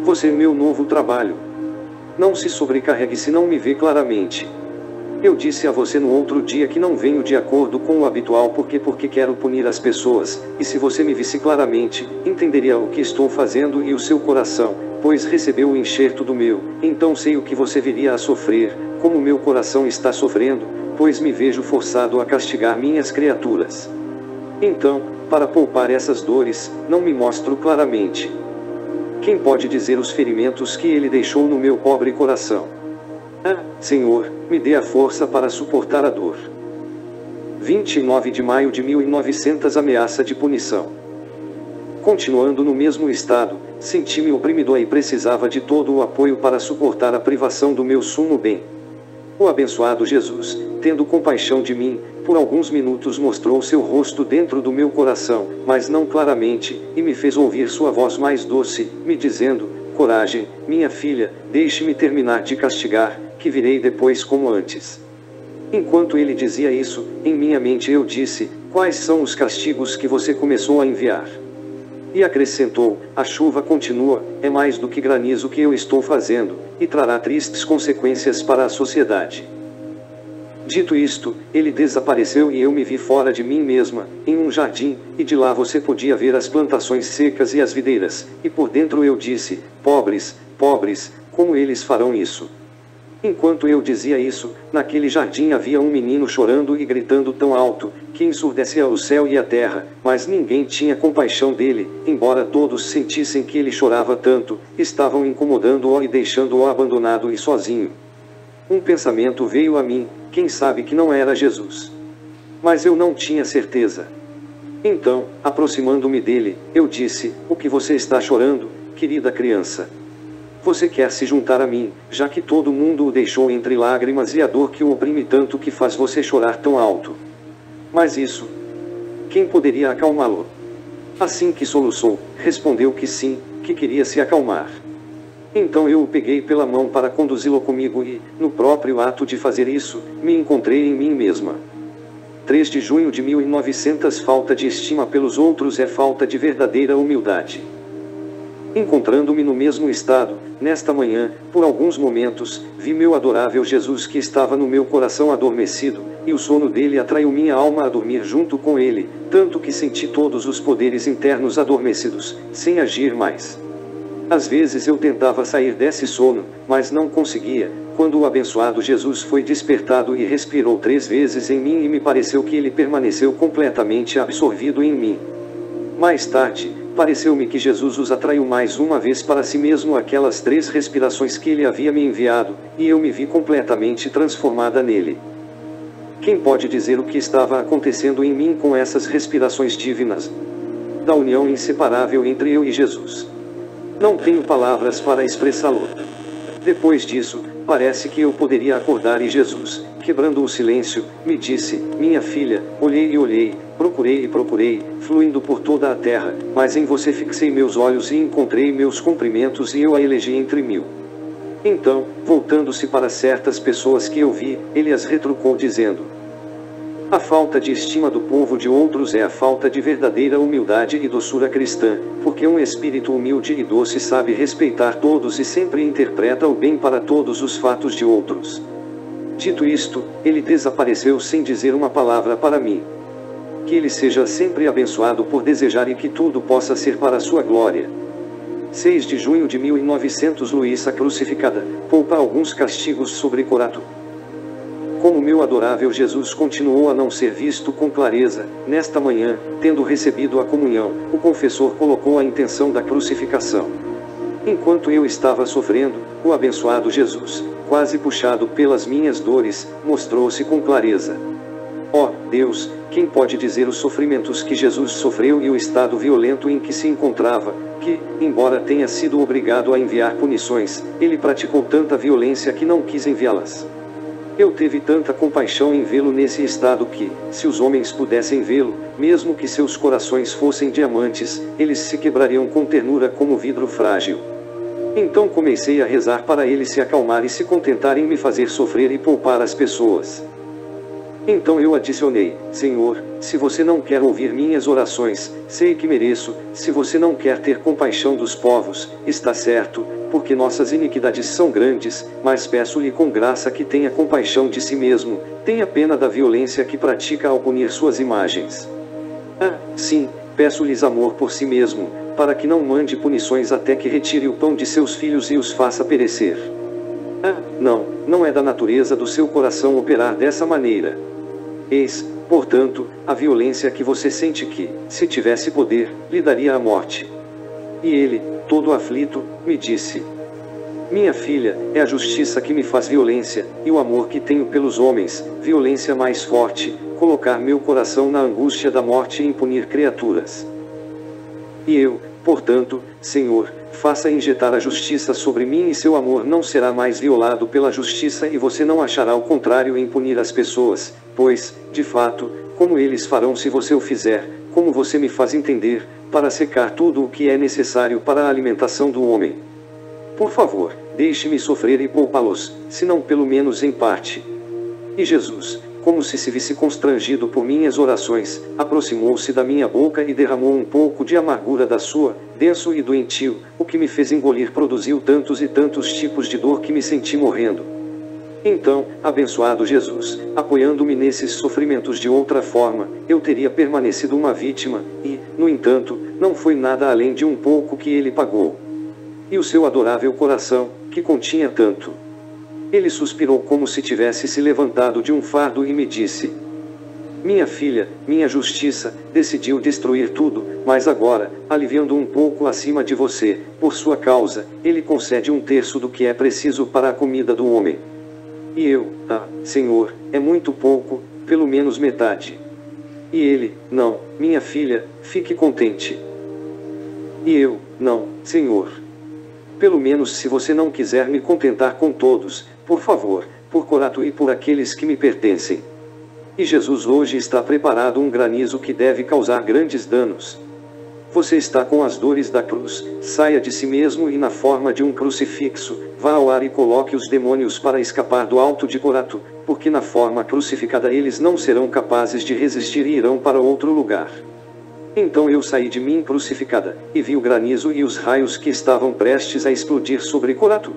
Speaker 1: você é meu novo trabalho. Não se sobrecarregue se não me vê claramente. Eu disse a você no outro dia que não venho de acordo com o habitual porque quero punir as pessoas, e se você me visse claramente, entenderia o que estou fazendo e o seu coração, pois recebeu o enxerto do meu, então sei o que você viria a sofrer, como meu coração está sofrendo, pois me vejo forçado a castigar minhas criaturas. Então, para poupar essas dores, não me mostro claramente. Quem pode dizer os ferimentos que ele deixou no meu pobre coração? Senhor, me dê a força para suportar a dor. 29 de maio de 1900. Ameaça de punição. Continuando no mesmo estado, senti-me oprimido e precisava de todo o apoio para suportar a privação do meu sumo bem. O abençoado Jesus, tendo compaixão de mim, por alguns minutos mostrou seu rosto dentro do meu coração, mas não claramente, e me fez ouvir sua voz mais doce, me dizendo: coragem, minha filha, deixe-me terminar de castigar, que virei depois como antes. Enquanto ele dizia isso, em minha mente eu disse: quais são os castigos que você começou a enviar? E acrescentou: a chuva continua, é mais do que granizo que eu estou fazendo, e trará tristes consequências para a sociedade. Dito isto, ele desapareceu e eu me vi fora de mim mesma, em um jardim, e de lá você podia ver as plantações secas e as videiras, e por dentro eu disse: pobres, pobres, como eles farão isso? Enquanto eu dizia isso, naquele jardim havia um menino chorando e gritando tão alto, que ensurdecia o céu e a terra, mas ninguém tinha compaixão dele, embora todos sentissem que ele chorava tanto, estavam incomodando-o e deixando-o abandonado e sozinho. Um pensamento veio a mim, quem sabe que não era Jesus. Mas eu não tinha certeza. Então, aproximando-me dele, eu disse: "O que você está chorando, querida criança? Você quer se juntar a mim, já que todo mundo o deixou entre lágrimas e a dor que o oprime tanto que faz você chorar tão alto?" Mas isso, quem poderia acalmá-lo? Assim que soluçou, respondeu que sim, que queria se acalmar. Então eu o peguei pela mão para conduzi-lo comigo e, no próprio ato de fazer isso, me encontrei em mim mesma. 3 de junho de 1900 Falta de estima pelos outros é falta de verdadeira humildade. Encontrando-me no mesmo estado, nesta manhã, por alguns momentos, vi meu adorável Jesus que estava no meu coração adormecido, e o sono dele atraiu minha alma a dormir junto com ele, tanto que senti todos os poderes internos adormecidos, sem agir mais. Às vezes eu tentava sair desse sono, mas não conseguia, quando o abençoado Jesus foi despertado e respirou 3 vezes em mim e me pareceu que ele permaneceu completamente absorvido em mim. Mais tarde, pareceu-me que Jesus os atraiu mais uma vez para si mesmo aquelas 3 respirações que ele havia me enviado, e eu me vi completamente transformada nele. Quem pode dizer o que estava acontecendo em mim com essas respirações divinas? Da união inseparável entre eu e Jesus. Não tenho palavras para expressá-lo. Depois disso, parece que eu poderia acordar e Jesus, quebrando o silêncio, me disse: "Minha filha, olhei e olhei, procurei e procurei, fluindo por toda a terra, mas em você fixei meus olhos e encontrei meus cumprimentos e eu a elegi entre 1000. Então, voltando-se para certas pessoas que eu vi, ele as retrucou dizendo: "A falta de estima do povo de outros é a falta de verdadeira humildade e doçura cristã, porque um espírito humilde e doce sabe respeitar todos e sempre interpreta o bem para todos os fatos de outros." Dito isto, ele desapareceu sem dizer uma palavra para mim. Que ele seja sempre abençoado por desejar e que tudo possa ser para a sua glória. 6 de junho de 1900 Luísa crucificada, poupa alguns castigos sobre Corato. Como meu adorável Jesus continuou a não ser visto com clareza, nesta manhã, tendo recebido a comunhão, o confessor colocou a intenção da crucificação. Enquanto eu estava sofrendo, o abençoado Jesus, quase puxado pelas minhas dores, mostrou-se com clareza. Ó Deus, quem pode dizer os sofrimentos que Jesus sofreu e o estado violento em que se encontrava, que, embora tenha sido obrigado a enviar punições, ele praticou tanta violência que não quis enviá-las. Eu teve tanta compaixão em vê-lo nesse estado que, se os homens pudessem vê-lo, mesmo que seus corações fossem diamantes, eles se quebrariam com ternura como vidro frágil. Então comecei a rezar para ele se acalmar e se contentar em me fazer sofrer e poupar as pessoas. Então eu adicionei: "Senhor, se você não quer ouvir minhas orações, sei que mereço, se você não quer ter compaixão dos povos, está certo, porque nossas iniquidades são grandes, mas peço-lhe com graça que tenha compaixão de si mesmo, tenha pena da violência que pratica ao punir suas imagens. Ah, sim, peço-lhes amor por si mesmo, para que não mande punições até que retire o pão de seus filhos e os faça perecer. Ah, não é da natureza do seu coração operar dessa maneira. Eis, portanto, a violência que você sente que, se tivesse poder, lhe daria a morte." E ele, todo aflito, me disse: "Minha filha, é a justiça que me faz violência, e o amor que tenho pelos homens, violência mais forte, colocar meu coração na angústia da morte e punir criaturas. E eu, portanto, Senhor, faça injetar a justiça sobre mim e seu amor não será mais violado pela justiça e você não achará o contrário em punir as pessoas, pois, de fato, como eles farão se você o fizer, como você me faz entender, para secar tudo o que é necessário para a alimentação do homem. Por favor, deixe-me sofrer e poupá-los, se não pelo menos em parte." E Jesus, como se visse constrangido por minhas orações, aproximou-se da minha boca e derramou um pouco de amargura da sua, denso e doentio, o que me fez engolir produziu tantos e tantos tipos de dor que me senti morrendo. Então, abençoado Jesus, apoiando-me nesses sofrimentos de outra forma, eu teria permanecido uma vítima, e, no entanto, não foi nada além de um pouco que ele pagou. E o seu adorável coração, que continha tanto. Ele suspirou como se tivesse se levantado de um fardo e me disse: minha filha, minha justiça decidiu destruir tudo, mas agora, aliviando um pouco acima de você, por sua causa, ele concede 1/3 do que é preciso para a comida do homem. E eu, Senhor, é muito pouco, pelo menos metade. E ele, não, minha filha, fique contente. E eu, não, Senhor. Pelo menos se você não quiser me contentar com todos, por favor, por Corato e por aqueles que me pertencem. E Jesus hoje está preparado um granizo que deve causar grandes danos. Você está com as dores da cruz, saia de si mesmo e na forma de um crucifixo, vá ao ar e coloque os demônios para escapar do alto de Corato, porque na forma crucificada eles não serão capazes de resistir e irão para outro lugar. Então eu saí de mim crucificada, e vi o granizo e os raios que estavam prestes a explodir sobre Corato.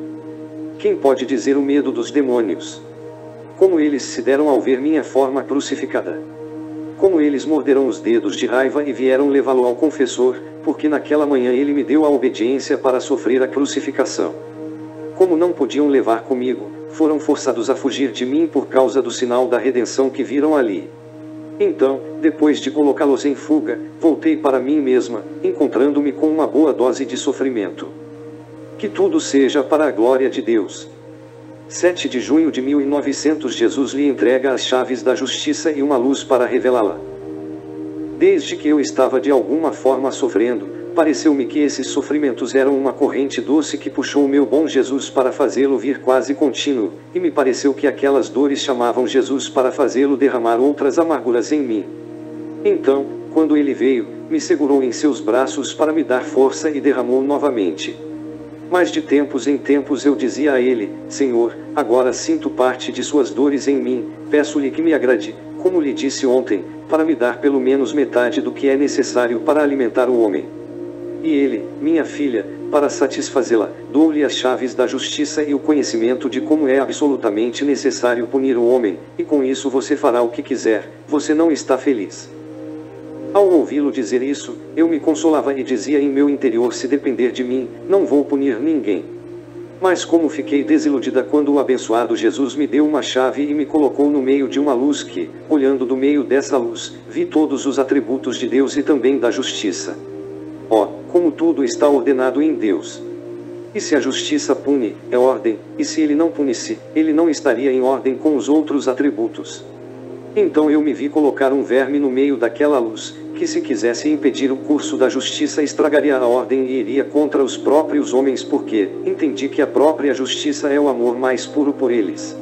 Speaker 1: Quem pode dizer o medo dos demônios? Como eles se deram ao ver minha forma crucificada. Como eles morderam os dedos de raiva e vieram levá-lo ao confessor, porque naquela manhã ele me deu a obediência para sofrer a crucificação. Como não podiam levar comigo, foram forçados a fugir de mim por causa do sinal da redenção que viram ali. Então, depois de colocá-los em fuga, voltei para mim mesma, encontrando-me com uma boa dose de sofrimento. Que tudo seja para a glória de Deus. 7 de junho de 1900 Jesus lhe entrega as chaves da justiça e uma luz para revelá-la. Desde que eu estava de alguma forma sofrendo, pareceu-me que esses sofrimentos eram uma corrente doce que puxou o meu bom Jesus para fazê-lo vir quase contínuo, e me pareceu que aquelas dores chamavam Jesus para fazê-lo derramar outras amarguras em mim. Então, quando ele veio, me segurou em seus braços para me dar força e derramou novamente. Mas de tempos em tempos eu dizia a ele: Senhor, agora sinto parte de suas dores em mim, peço-lhe que me agrade, como lhe disse ontem, para me dar pelo menos metade do que é necessário para alimentar o homem. E ele, minha filha, para satisfazê-la, dou-lhe as chaves da justiça e o conhecimento de como é absolutamente necessário punir o homem, e com isso você fará o que quiser, você não está feliz. Ao ouvi-lo dizer isso, eu me consolava e dizia em meu interior: se depender de mim, não vou punir ninguém. Mas como fiquei desiludida quando o abençoado Jesus me deu uma chave e me colocou no meio de uma luz que, olhando do meio dessa luz, vi todos os atributos de Deus e também da justiça. Oh, como tudo está ordenado em Deus! E se a justiça pune, é ordem, e se ele não punisse, ele não estaria em ordem com os outros atributos. Então eu me vi colocar um verme no meio daquela luz, que se quisesse impedir o curso da justiça estragaria a ordem e iria contra os próprios homens, porque entendi que a própria justiça é o amor mais puro por eles.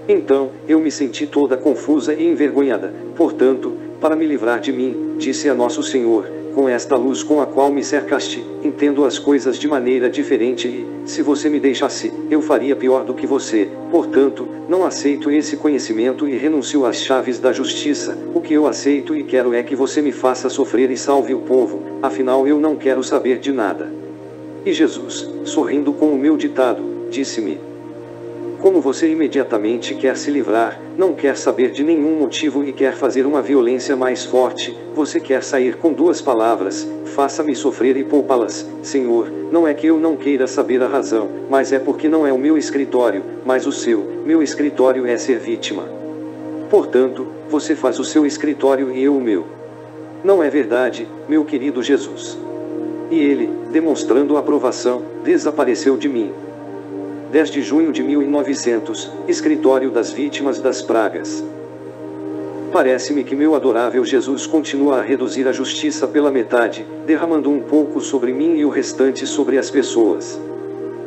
Speaker 1: Então, eu me senti toda confusa e envergonhada. Portanto, para me livrar de mim, disse a Nosso Senhor: com esta luz com a qual me cercaste, entendo as coisas de maneira diferente e, se você me deixasse, eu faria pior do que você. Portanto, não aceito esse conhecimento e renuncio às chaves da justiça. O que eu aceito e quero é que você me faça sofrer e salve o povo, afinal eu não quero saber de nada. E Jesus, sorrindo com o meu ditado, disse-me: como você imediatamente quer se livrar, não quer saber de nenhum motivo e quer fazer uma violência mais forte, você quer sair com 2 palavras: faça-me sofrer e poupá-las. Senhor, não é que eu não queira saber a razão, mas é porque não é o meu escritório, mas o seu. Meu escritório é ser vítima. Portanto, você faz o seu escritório e eu o meu. Não é verdade, meu querido Jesus? E ele, demonstrando aprovação, desapareceu de mim. 10 de junho de 1900, Escritório das Vítimas das Pragas. Parece-me que meu adorável Jesus continua a reduzir a justiça pela metade, derramando um pouco sobre mim e o restante sobre as pessoas.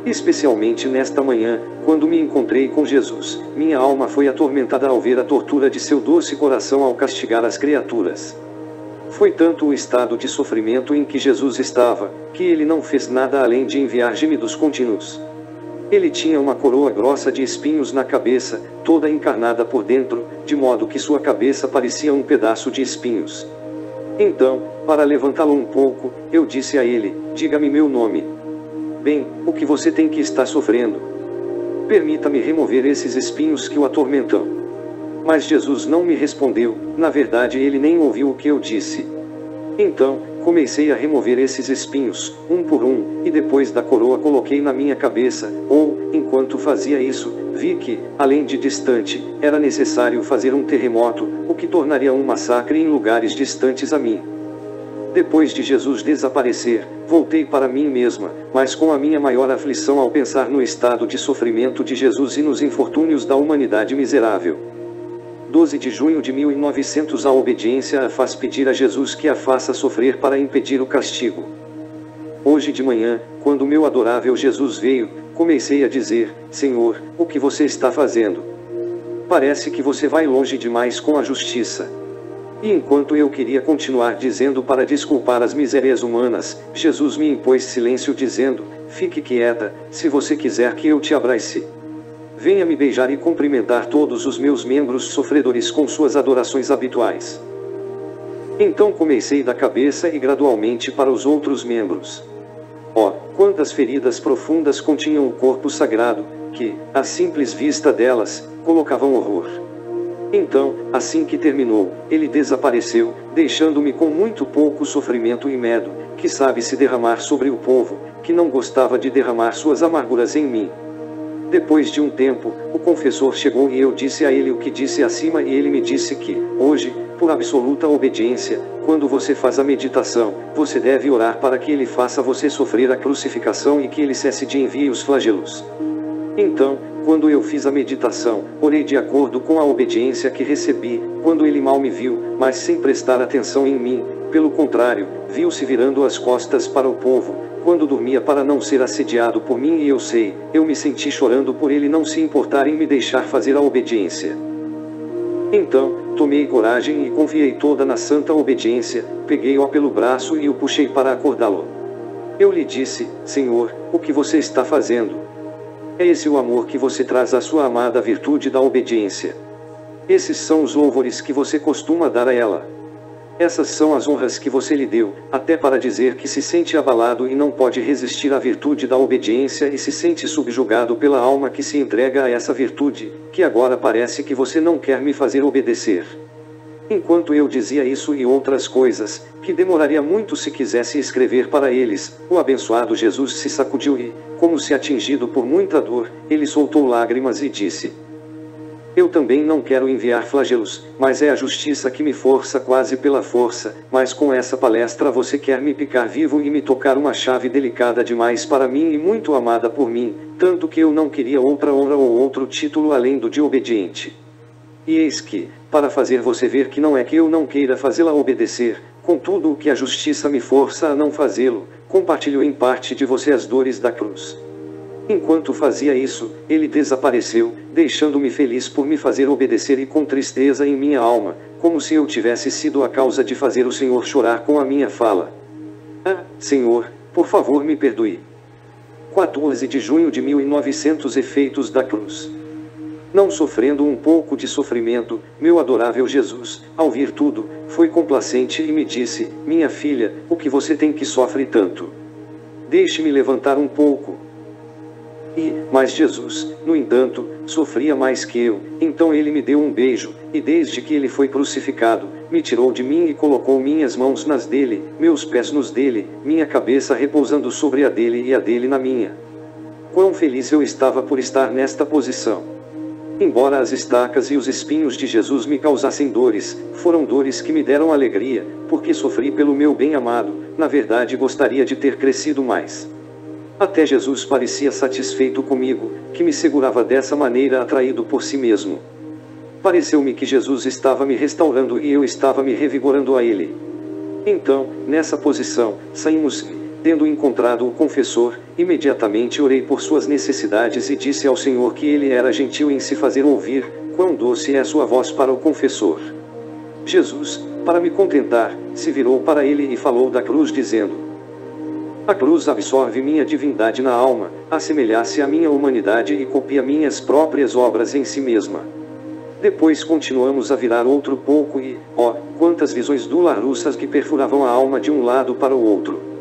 Speaker 1: Especialmente nesta manhã, quando me encontrei com Jesus, minha alma foi atormentada ao ver a tortura de seu doce coração ao castigar as criaturas. Foi tanto o estado de sofrimento em que Jesus estava, que ele não fez nada além de enviar gemidos contínuos. Ele tinha uma coroa grossa de espinhos na cabeça, toda encarnada por dentro, de modo que sua cabeça parecia um pedaço de espinhos. Então, para levantá-lo um pouco, eu disse a ele: diga-me meu nome. Bem, o que você tem que estar sofrendo? Permita-me remover esses espinhos que o atormentam. Mas Jesus não me respondeu, na verdade ele nem ouviu o que eu disse. Então, comecei a remover esses espinhos, um por um, e depois da coroa coloquei na minha cabeça, enquanto fazia isso, vi que, além de distante, era necessário fazer um terremoto, o que tornaria um massacre em lugares distantes a mim. Depois de Jesus desaparecer, voltei para mim mesma, mas com a minha maior aflição ao pensar no estado de sofrimento de Jesus e nos infortúnios da humanidade miserável. 12 de junho de 1900. A obediência a faz pedir a Jesus que a faça sofrer para impedir o castigo. Hoje de manhã, quando meu adorável Jesus veio, comecei a dizer: Senhor, o que você está fazendo? Parece que você vai longe demais com a justiça. E enquanto eu queria continuar dizendo para desculpar as misérias humanas, Jesus me impôs silêncio dizendo: fique quieta, se você quiser que eu te abrace. Venha me beijar e cumprimentar todos os meus membros sofredores com suas adorações habituais. Então comecei da cabeça e gradualmente para os outros membros. Quantas feridas profundas continham o corpo sagrado, que, à simples vista delas, colocavam horror. Então, assim que terminou, ele desapareceu, deixando-me com muito pouco sofrimento e medo, que sabe se derramar sobre o povo, que não gostava de derramar suas amarguras em mim. Depois de um tempo, o confessor chegou e eu disse a ele o que disse acima e ele me disse que, hoje, por absoluta obediência, quando você faz a meditação, você deve orar para que ele faça você sofrer a crucificação e que ele cesse de enviar os flagelos. Então, quando eu fiz a meditação, orei de acordo com a obediência que recebi, quando ele mal me viu, mas sem prestar atenção em mim, pelo contrário, viu-se virando as costas para o povo, quando dormia para não ser assediado por mim e eu me senti chorando por ele não se importar em me deixar fazer a obediência. Então, tomei coragem e confiei toda na santa obediência, peguei-o pelo braço e o puxei para acordá-lo. Eu lhe disse: Senhor, o que você está fazendo? É esse o amor que você traz à sua amada virtude da obediência. Esses são os louvores que você costuma dar a ela. Essas são as honras que você lhe deu, até para dizer que se sente abalado e não pode resistir à virtude da obediência e se sente subjugado pela alma que se entrega a essa virtude, que agora parece que você não quer me fazer obedecer. Enquanto eu dizia isso e outras coisas, que demoraria muito se quisesse escrever para eles, o abençoado Jesus se sacudiu e, como se atingido por muita dor, ele soltou lágrimas e disse: Eu também não quero enviar flagelos, mas é a justiça que me força quase pela força, mas com essa palestra você quer me picar vivo e me tocar uma chave delicada demais para mim e muito amada por mim, tanto que eu não queria outra honra ou outro título além do de obediente. E eis que, para fazer você ver que não é que eu não queira fazê-la obedecer, contudo o que a justiça me força a não fazê-lo, compartilho em parte de você as dores da cruz. Enquanto fazia isso, ele desapareceu, deixando-me feliz por me fazer obedecer e com tristeza em minha alma, como se eu tivesse sido a causa de fazer o Senhor chorar com a minha fala. Senhor, por favor me perdoe. 14 de junho de 1900. Efeitos da cruz. Não sofrendo um pouco de sofrimento, meu adorável Jesus, ao vir tudo, foi complacente e me disse: Minha filha, o que você tem que sofre tanto? Deixe-me levantar um pouco. Mas Jesus, no entanto, sofria mais que eu, então ele me deu um beijo, e desde que ele foi crucificado, me tirou de mim e colocou minhas mãos nas dele, meus pés nos dele, minha cabeça repousando sobre a dele e a dele na minha. Quão feliz eu estava por estar nesta posição! Embora as estacas e os espinhos de Jesus me causassem dores, foram dores que me deram alegria, porque sofri pelo meu bem-amado, na verdade gostaria de ter crescido mais. Até Jesus parecia satisfeito comigo, que me segurava dessa maneira atraído por si mesmo. Pareceu-me que Jesus estava me restaurando e eu estava me revigorando a ele. Então, nessa posição, saímos. Tendo encontrado o confessor, imediatamente orei por suas necessidades e disse ao Senhor que ele era gentil em se fazer ouvir, quão doce é a sua voz para o confessor. Jesus, para me contentar, se virou para ele e falou da cruz dizendo: A cruz absorve minha divindade na alma, assemelha-se à minha humanidade e copia minhas próprias obras em si mesma. Depois continuamos a virar outro pouco e, quantas visões dolorosas que perfuravam a alma de um lado para o outro.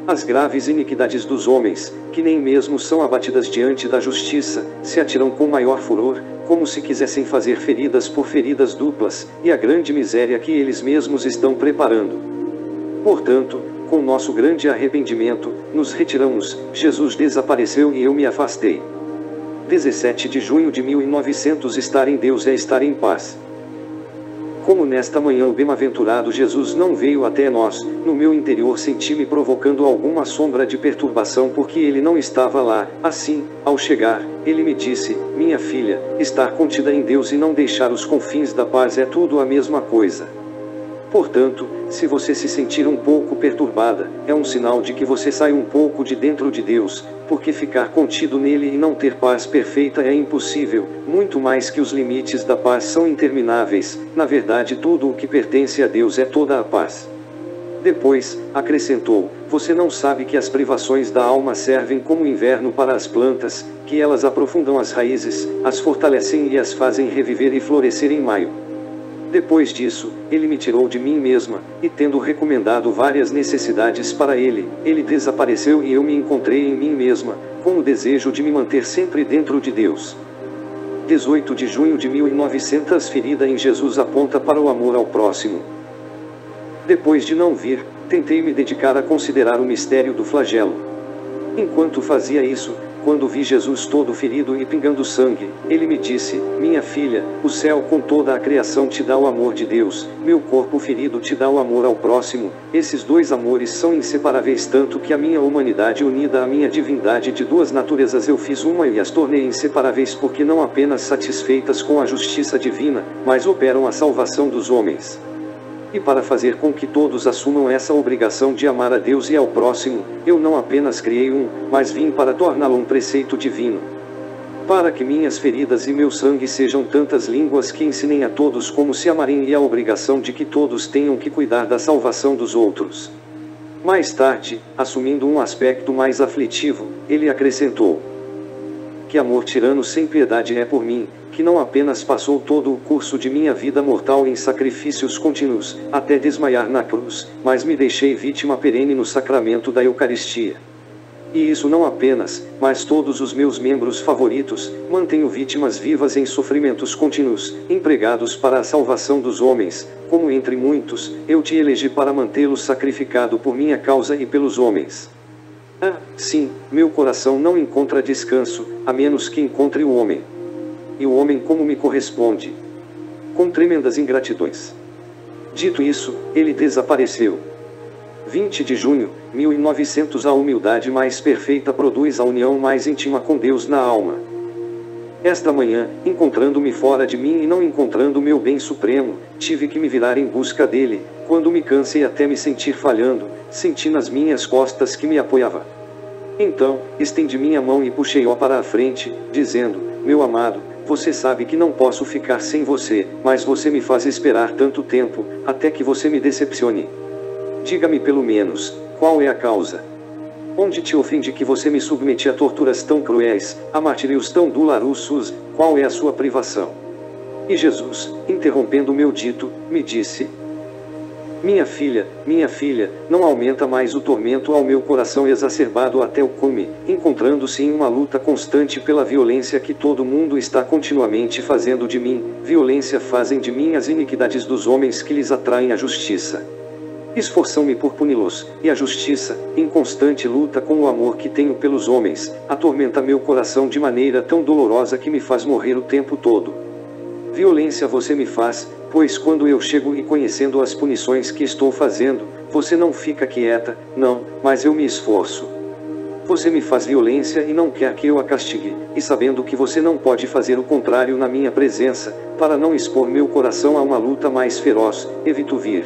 Speaker 1: As graves iniquidades dos homens, que nem mesmo são abatidas diante da justiça, se atiram com maior furor, como se quisessem fazer feridas por feridas duplas, e a grande miséria que eles mesmos estão preparando. Portanto, com nosso grande arrependimento, nos retiramos, Jesus desapareceu e eu me afastei. 17 de junho de 1900. Estar em Deus é estar em paz. Como nesta manhã o bem-aventurado Jesus não veio até nós, no meu interior senti-me provocando alguma sombra de perturbação porque ele não estava lá. Assim, ao chegar, ele me disse: minha filha, estar contida em Deus e não deixar os confins da paz é tudo a mesma coisa. Portanto, se você se sentir um pouco perturbada, é um sinal de que você sai um pouco de dentro de Deus, porque ficar contido nele e não ter paz perfeita é impossível, muito mais que os limites da paz são intermináveis. Na verdade, tudo o que pertence a Deus é toda a paz. Depois, acrescentou, você não sabe que as privações da alma servem como inverno para as plantas, que elas aprofundam as raízes, as fortalecem e as fazem reviver e florescer em maio. Depois disso, ele me tirou de mim mesma, e tendo recomendado várias necessidades para ele, ele desapareceu e eu me encontrei em mim mesma, com o desejo de me manter sempre dentro de Deus. 18 de junho de 1900. Ferida em Jesus aponta para o amor ao próximo. Depois de não vir, tentei me dedicar a considerar o mistério do flagelo. Enquanto fazia isso, quando vi Jesus todo ferido e pingando sangue, ele me disse: minha filha, o céu com toda a criação te dá o amor de Deus, meu corpo ferido te dá o amor ao próximo. Esses dois amores são inseparáveis, tanto que a minha humanidade unida à minha divindade de duas naturezas eu fiz uma e as tornei inseparáveis, porque não apenas satisfeitas com a justiça divina, mas operam a salvação dos homens. E para fazer com que todos assumam essa obrigação de amar a Deus e ao próximo, eu não apenas criei mas vim para torná-lo um preceito divino. Para que minhas feridas e meu sangue sejam tantas línguas que ensinem a todos como se amarem e a obrigação de que todos tenham que cuidar da salvação dos outros. Mais tarde, assumindo um aspecto mais aflitivo, ele acrescentou: que amor tirano sem piedade é por mim, que não apenas passou todo o curso de minha vida mortal em sacrifícios contínuos, até desmaiar na cruz, mas me deixei vítima perene no sacramento da Eucaristia. E isso não apenas, mas todos os meus membros favoritos, mantenho vítimas vivas em sofrimentos contínuos, empregados para a salvação dos homens, como entre muitos, eu te elegi para mantê-los sacrificado por minha causa e pelos homens. Ah, sim, meu coração não encontra descanso, a menos que encontre o homem. E o homem como me corresponde? Com tremendas ingratidões. Dito isso, ele desapareceu. 20 de junho, 1900. A humildade mais perfeita produz a união mais íntima com Deus na alma. Esta manhã, encontrando-me fora de mim e não encontrando meu bem supremo, tive que me virar em busca dele. Quando me cansei até me sentir falhando, senti nas minhas costas que me apoiava. Então, estendi minha mão e puxei-o para a frente, dizendo: meu amado, você sabe que não posso ficar sem você, mas você me faz esperar tanto tempo, até que você me decepcione. Diga-me pelo menos, qual é a causa? Onde te ofende que você me submete a torturas tão cruéis, a martírios tão dolorosos? Qual é a sua privação? E Jesus, interrompendo meu dito, me disse: minha filha, não aumenta mais o tormento ao meu coração exacerbado até o cume, encontrando-se em uma luta constante pela violência que todo mundo está continuamente fazendo de mim. Violência fazem de mim as iniquidades dos homens que lhes atraem a justiça. Esforçam-me por puni-los, e a justiça, em constante luta com o amor que tenho pelos homens, atormenta meu coração de maneira tão dolorosa que me faz morrer o tempo todo. Violência você me faz, pois quando eu chego e conhecendo as punições que estou fazendo, você não fica quieta, não, mas eu me esforço. Você me faz violência e não quer que eu a castigue, e sabendo que você não pode fazer o contrário na minha presença, para não expor meu coração a uma luta mais feroz, evito vir.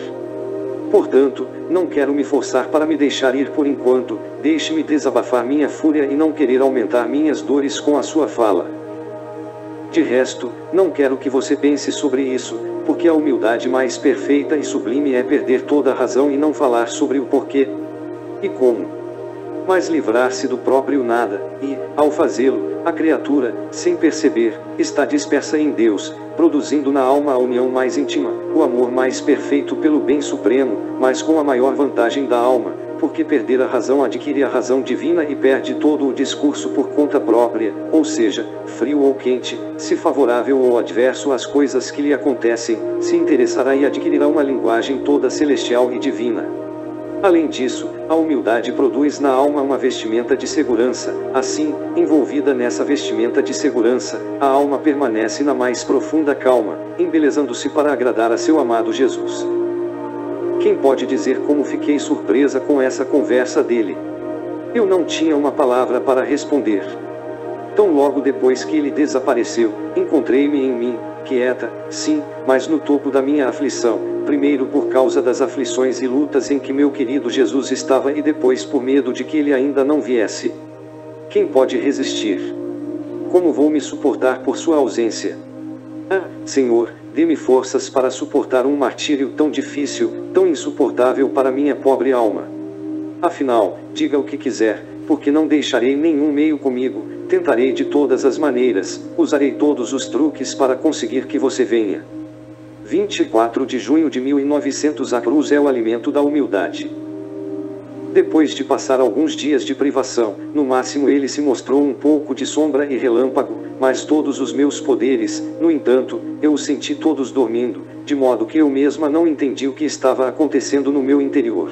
Speaker 1: Portanto, não quero me forçar para me deixar ir por enquanto, deixe-me desabafar minha fúria e não querer aumentar minhas dores com a sua fala. De resto, não quero que você pense sobre isso, porque a humildade mais perfeita e sublime é perder toda a razão e não falar sobre o porquê e como, mas livrar-se do próprio nada, e, ao fazê-lo, a criatura, sem perceber, está dispersa em Deus, produzindo na alma a união mais íntima, o amor mais perfeito pelo bem supremo, mas com a maior vantagem da alma, porque perder a razão adquire a razão divina e perde todo o discurso por conta própria, ou seja, frio ou quente, se favorável ou adverso às coisas que lhe acontecem, se interessará e adquirirá uma linguagem toda celestial e divina. Além disso, a humildade produz na alma uma vestimenta de segurança. Assim, envolvida nessa vestimenta de segurança, a alma permanece na mais profunda calma, embelezando-se para agradar a seu amado Jesus. Quem pode dizer como fiquei surpresa com essa conversa dele? Eu não tinha uma palavra para responder. Tão logo depois que ele desapareceu, encontrei-me em mim, quieta, sim, mas no topo da minha aflição, primeiro por causa das aflições e lutas em que meu querido Jesus estava e depois por medo de que ele ainda não viesse. Quem pode resistir? Como vou me suportar por sua ausência? Ah, Senhor, dê-me forças para suportar um martírio tão difícil, tão insuportável para minha pobre alma. Afinal, diga o que quiser, porque não deixarei nenhum meio comigo, tentarei de todas as maneiras, usarei todos os truques para conseguir que você venha. 24 de junho de 1900. A cruz é o alimento da humildade. Depois de passar alguns dias de privação, no máximo ele se mostrou um pouco de sombra e relâmpago, mas todos os meus poderes, no entanto, eu os senti todos dormindo, de modo que eu mesma não entendi o que estava acontecendo no meu interior.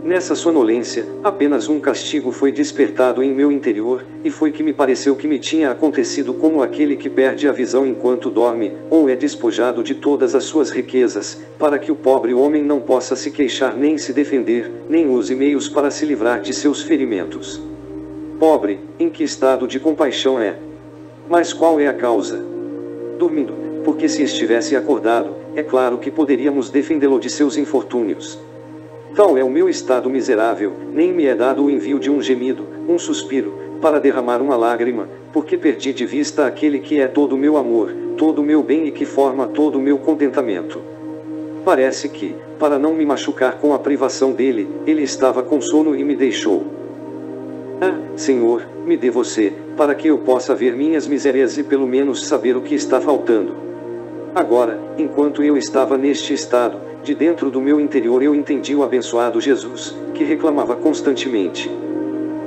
Speaker 1: Nessa sonolência, apenas um castigo foi despertado em meu interior, e foi que me pareceu que me tinha acontecido como aquele que perde a visão enquanto dorme, ou é despojado de todas as suas riquezas, para que o pobre homem não possa se queixar nem se defender, nem use meios para se livrar de seus ferimentos. Pobre, em que estado de compaixão é? Mas qual é a causa? Dormindo, porque se estivesse acordado, é claro que poderíamos defendê-lo de seus infortúnios. Tal é o meu estado miserável, nem me é dado o envio de um gemido, um suspiro, para derramar uma lágrima, porque perdi de vista aquele que é todo o meu amor, todo o meu bem e que forma todo o meu contentamento. Parece que, para não me machucar com a privação dele, ele estava com sono e me deixou. Ah, Senhor, me dê você, para que eu possa ver minhas misérias e pelo menos saber o que está faltando. Agora, enquanto eu estava neste estado, de dentro do meu interior eu entendi o abençoado Jesus, que reclamava constantemente.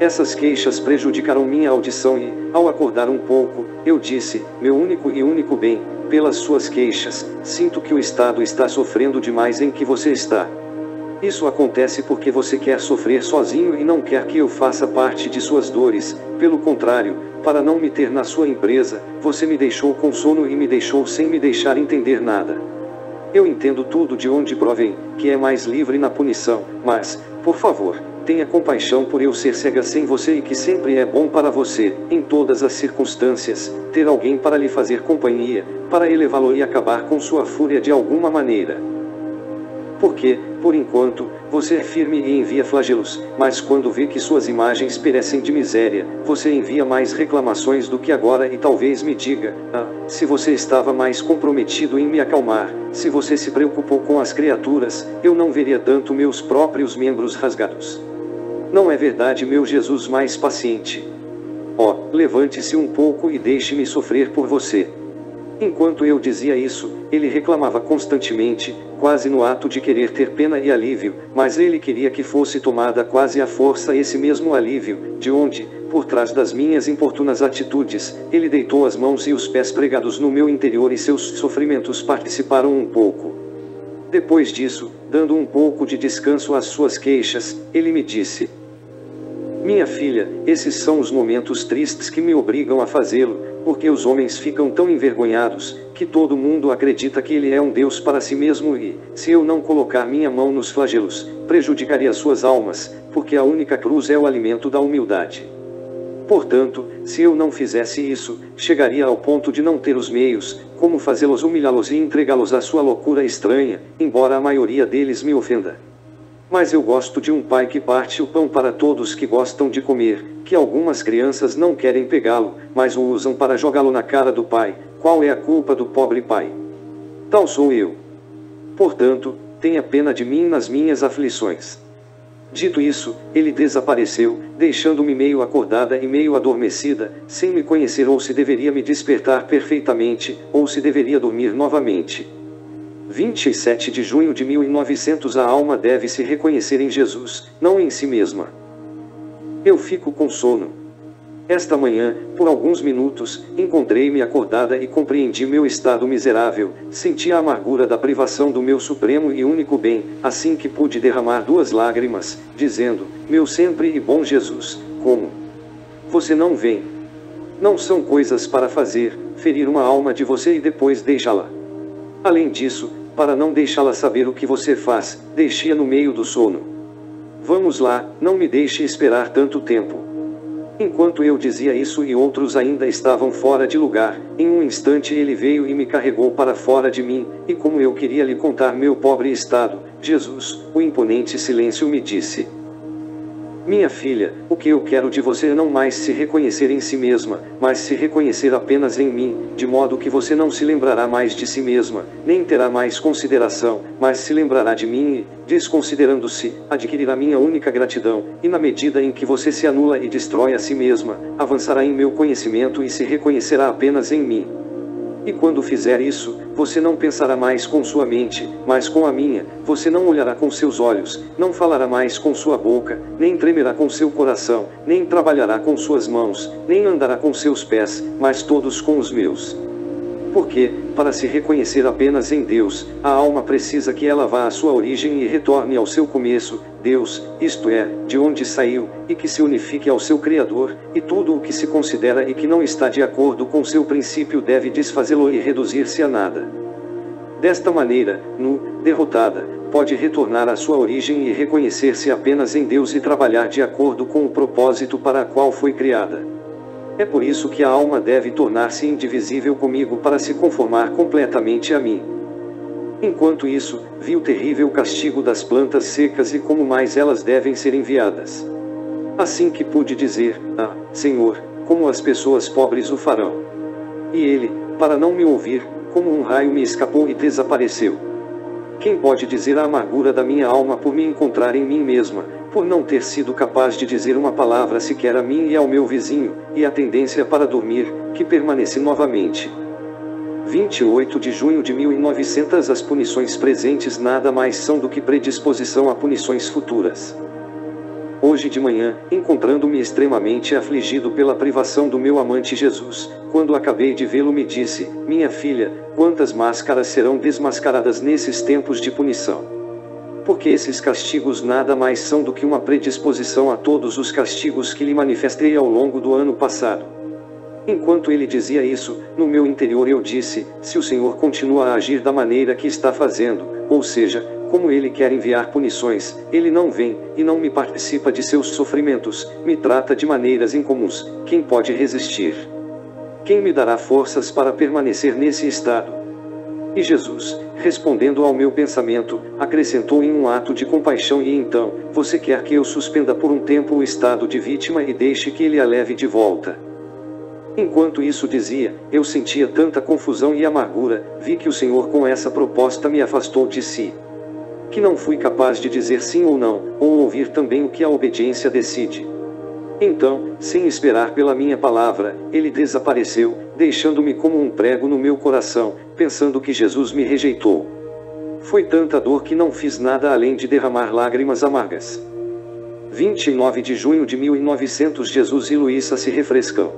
Speaker 1: Essas queixas prejudicaram minha audição e, ao acordar um pouco, eu disse, meu único e único bem, pelas suas queixas, sinto que o estado está sofrendo demais em que você está. Isso acontece porque você quer sofrer sozinho e não quer que eu faça parte de suas dores. Pelo contrário, para não me ter na sua empresa, você me deixou com sono e me deixou sem me deixar entender nada. Eu entendo tudo de onde provém, que é mais livre na punição, mas, por favor, tenha compaixão por eu ser cega sem você e que sempre é bom para você, em todas as circunstâncias, ter alguém para lhe fazer companhia, para elevá-lo e acabar com sua fúria de alguma maneira. Porque, por enquanto, você é firme e envia flagelos, mas quando vê que suas imagens perecem de miséria, você envia mais reclamações do que agora e talvez me diga, se você estava mais comprometido em me acalmar, se você se preocupou com as criaturas, eu não veria tanto meus próprios membros rasgados. Não é verdade, meu Jesus mais paciente? Levante-se um pouco e deixe-me sofrer por você. Enquanto eu dizia isso, ele reclamava constantemente, quase no ato de querer ter pena e alívio, mas ele queria que fosse tomada quase à força esse mesmo alívio, de onde, por trás das minhas importunas atitudes, ele deitou as mãos e os pés pregados no meu interior e seus sofrimentos participaram um pouco. Depois disso, dando um pouco de descanso às suas queixas, ele me disse: minha filha, esses são os momentos tristes que me obrigam a fazê-lo, porque os homens ficam tão envergonhados, que todo mundo acredita que ele é um Deus para si mesmo e, se eu não colocar minha mão nos flagelos, prejudicaria suas almas, porque a única cruz é o alimento da humildade. Portanto, se eu não fizesse isso, chegaria ao ponto de não ter os meios, como fazê-los humilhá-los e entregá-los à sua loucura estranha, embora a maioria deles me ofenda. Mas eu gosto de um pai que parte o pão para todos que gostam de comer, que algumas crianças não querem pegá-lo, mas o usam para jogá-lo na cara do pai. Qual é a culpa do pobre pai? Tal sou eu. Portanto, tenha pena de mim nas minhas aflições. Dito isso, ele desapareceu, deixando-me meio acordada e meio adormecida, sem me conhecer ou se deveria me despertar perfeitamente, ou se deveria dormir novamente. 27 de junho de 1900. A alma deve se reconhecer em Jesus, não em si mesma. Eu fico com sono. Esta manhã, por alguns minutos, encontrei-me acordada e compreendi meu estado miserável, senti a amargura da privação do meu supremo e único bem, assim que pude derramar 2 lágrimas, dizendo: meu sempre e bom Jesus, como você não vem? Não são coisas para fazer, ferir uma alma de você e depois deixá-la. Além disso, para não deixá-la saber o que você faz, deixe-a no meio do sono. Vamos lá, não me deixe esperar tanto tempo. Enquanto eu dizia isso e outros ainda estavam fora de lugar, em um instante ele veio e me carregou para fora de mim, e como eu queria lhe contar meu pobre estado, Jesus, o imponente silêncio me disse: minha filha, o que eu quero de você é não mais se reconhecer em si mesma, mas se reconhecer apenas em mim, de modo que você não se lembrará mais de si mesma, nem terá mais consideração, mas se lembrará de mim e, desconsiderando-se, adquirirá minha única gratidão, e na medida em que você se anula e destrói a si mesma, avançará em meu conhecimento e se reconhecerá apenas em mim. E quando fizer isso, você não pensará mais com sua mente, mas com a minha, você não olhará com seus olhos, não falará mais com sua boca, nem tremerá com seu coração, nem trabalhará com suas mãos, nem andará com seus pés, mas todos com os meus. Porque, para se reconhecer apenas em Deus, a alma precisa que ela vá à sua origem e retorne ao seu começo, Deus, isto é, de onde saiu, e que se unifique ao seu Criador, e tudo o que se considera e que não está de acordo com seu princípio deve desfazê-lo e reduzir-se a nada. Desta maneira, derrotada, pode retornar à sua origem e reconhecer-se apenas em Deus e trabalhar de acordo com o propósito para o qual foi criada. É por isso que a alma deve tornar-se indivisível comigo para se conformar completamente a mim. Enquanto isso, vi o terrível castigo das plantas secas e como mais elas devem ser enviadas. Assim que pude dizer: ah, Senhor, como as pessoas pobres o farão. E ele, para não me ouvir, como um raio me escapou e desapareceu. Quem pode dizer a amargura da minha alma por me encontrar em mim mesma, por não ter sido capaz de dizer uma palavra sequer a mim e ao meu vizinho, e a tendência para dormir, que permanece novamente. 28 de junho de 1900. As punições presentes nada mais são do que predisposição a punições futuras. Hoje de manhã, encontrando-me extremamente afligido pela privação do meu amante Jesus, quando acabei de vê-lo me disse: minha filha, quantas máscaras serão desmascaradas nesses tempos de punição? Porque esses castigos nada mais são do que uma predisposição a todos os castigos que lhe manifestei ao longo do ano passado. Enquanto ele dizia isso, no meu interior eu disse: se o Senhor continua a agir da maneira que está fazendo, ou seja, como ele quer enviar punições, ele não vem, e não me participa de seus sofrimentos, me trata de maneiras incomuns, quem pode resistir? Quem me dará forças para permanecer nesse estado? E Jesus, respondendo ao meu pensamento, acrescentou em um ato de compaixão: e então, você quer que eu suspenda por um tempo o estado de vítima e deixe que ele a leve de volta? Enquanto isso dizia, eu sentia tanta confusão e amargura, vi que o Senhor com essa proposta me afastou de si. Que não fui capaz de dizer sim ou não, ou ouvir também o que a obediência decide. Então, sem esperar pela minha palavra, ele desapareceu, deixando-me como um prego no meu coração, pensando que Jesus me rejeitou. Foi tanta dor que não fiz nada além de derramar lágrimas amargas. 29 de junho de 1900. Jesus e Luísa se refrescam.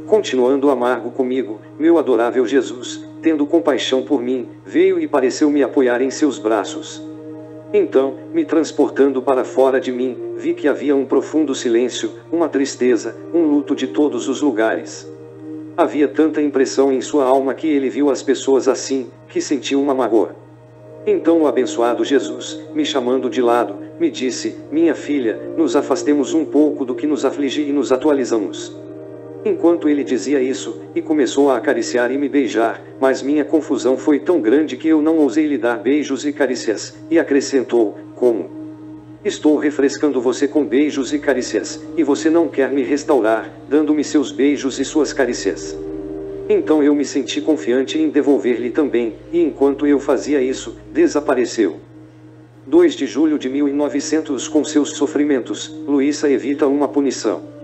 Speaker 1: Continuando amargo comigo, meu adorável Jesus, tendo compaixão por mim, veio e pareceu me apoiar em seus braços. Então, me transportando para fora de mim, vi que havia um profundo silêncio, uma tristeza, um luto de todos os lugares. Havia tanta impressão em sua alma que ele viu as pessoas assim, que sentiu uma mágoa. Então o abençoado Jesus, me chamando de lado, me disse: minha filha, nos afastemos um pouco do que nos aflige e nos atualizamos. Enquanto ele dizia isso, e começou a acariciar e me beijar, mas minha confusão foi tão grande que eu não ousei lhe dar beijos e carícias, e acrescentou: como? Estou refrescando você com beijos e carícias, e você não quer me restaurar, dando-me seus beijos e suas carícias. Então eu me senti confiante em devolver-lhe também, e enquanto eu fazia isso, desapareceu. 2 de julho de 1900. Com seus sofrimentos, Luísa evita uma punição.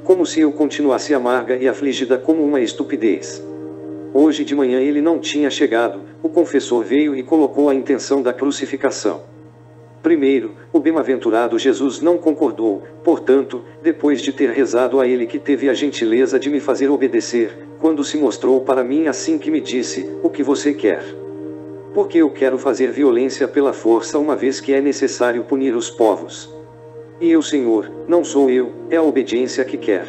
Speaker 1: Como se eu continuasse amarga e afligida como uma estupidez. Hoje de manhã ele não tinha chegado, o confessor veio e colocou a intenção da crucificação. Primeiro, o bem-aventurado Jesus não concordou, portanto, depois de ter rezado a ele que teve a gentileza de me fazer obedecer, quando se mostrou para mim assim que me disse, o que você quer? Porque eu quero fazer violência pela força uma vez que é necessário punir os povos. E eu, Senhor, não sou eu, é a obediência que quer.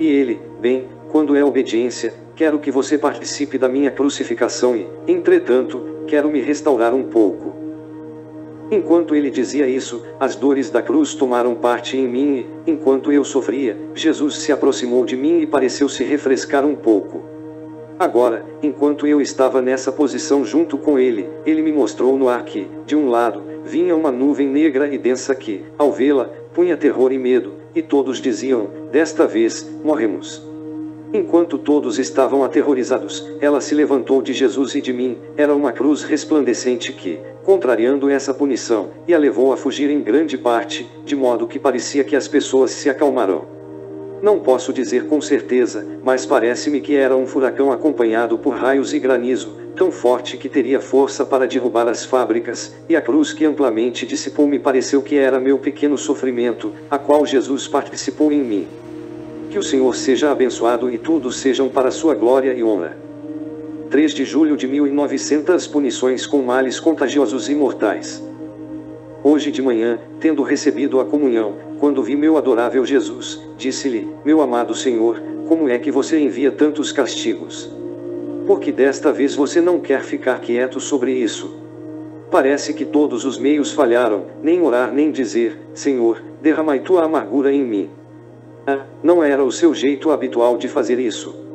Speaker 1: E ele, bem, quando é obediência, quero que você participe da minha crucificação e, entretanto, quero me restaurar um pouco. Enquanto ele dizia isso, as dores da cruz tomaram parte em mim e, enquanto eu sofria, Jesus se aproximou de mim e pareceu se refrescar um pouco. Agora, enquanto eu estava nessa posição junto com ele, ele me mostrou no ar que, de um lado, vinha uma nuvem negra e densa que, ao vê-la, punha terror e medo, e todos diziam, desta vez, morremos. Enquanto todos estavam aterrorizados, ela se levantou de Jesus e de mim, era uma cruz resplandecente que, contrariando essa punição, e a levou a fugir em grande parte, de modo que parecia que as pessoas se acalmaram. Não posso dizer com certeza, mas parece-me que era um furacão acompanhado por raios e granizo, tão forte que teria força para derrubar as fábricas, e a cruz que amplamente dissipou me pareceu que era meu pequeno sofrimento, a qual Jesus participou em mim. Que o Senhor seja abençoado e tudo sejam para sua glória e honra. 3 de julho de 1900 Punições com males contagiosos e mortais. Hoje de manhã, tendo recebido a comunhão, quando vi meu adorável Jesus, disse-lhe, meu amado Senhor, como é que você envia tantos castigos? Porque desta vez você não quer ficar quieto sobre isso. Parece que todos os meios falharam, nem orar nem dizer, Senhor, derramai tua amargura em mim. Não era o seu jeito habitual de fazer isso.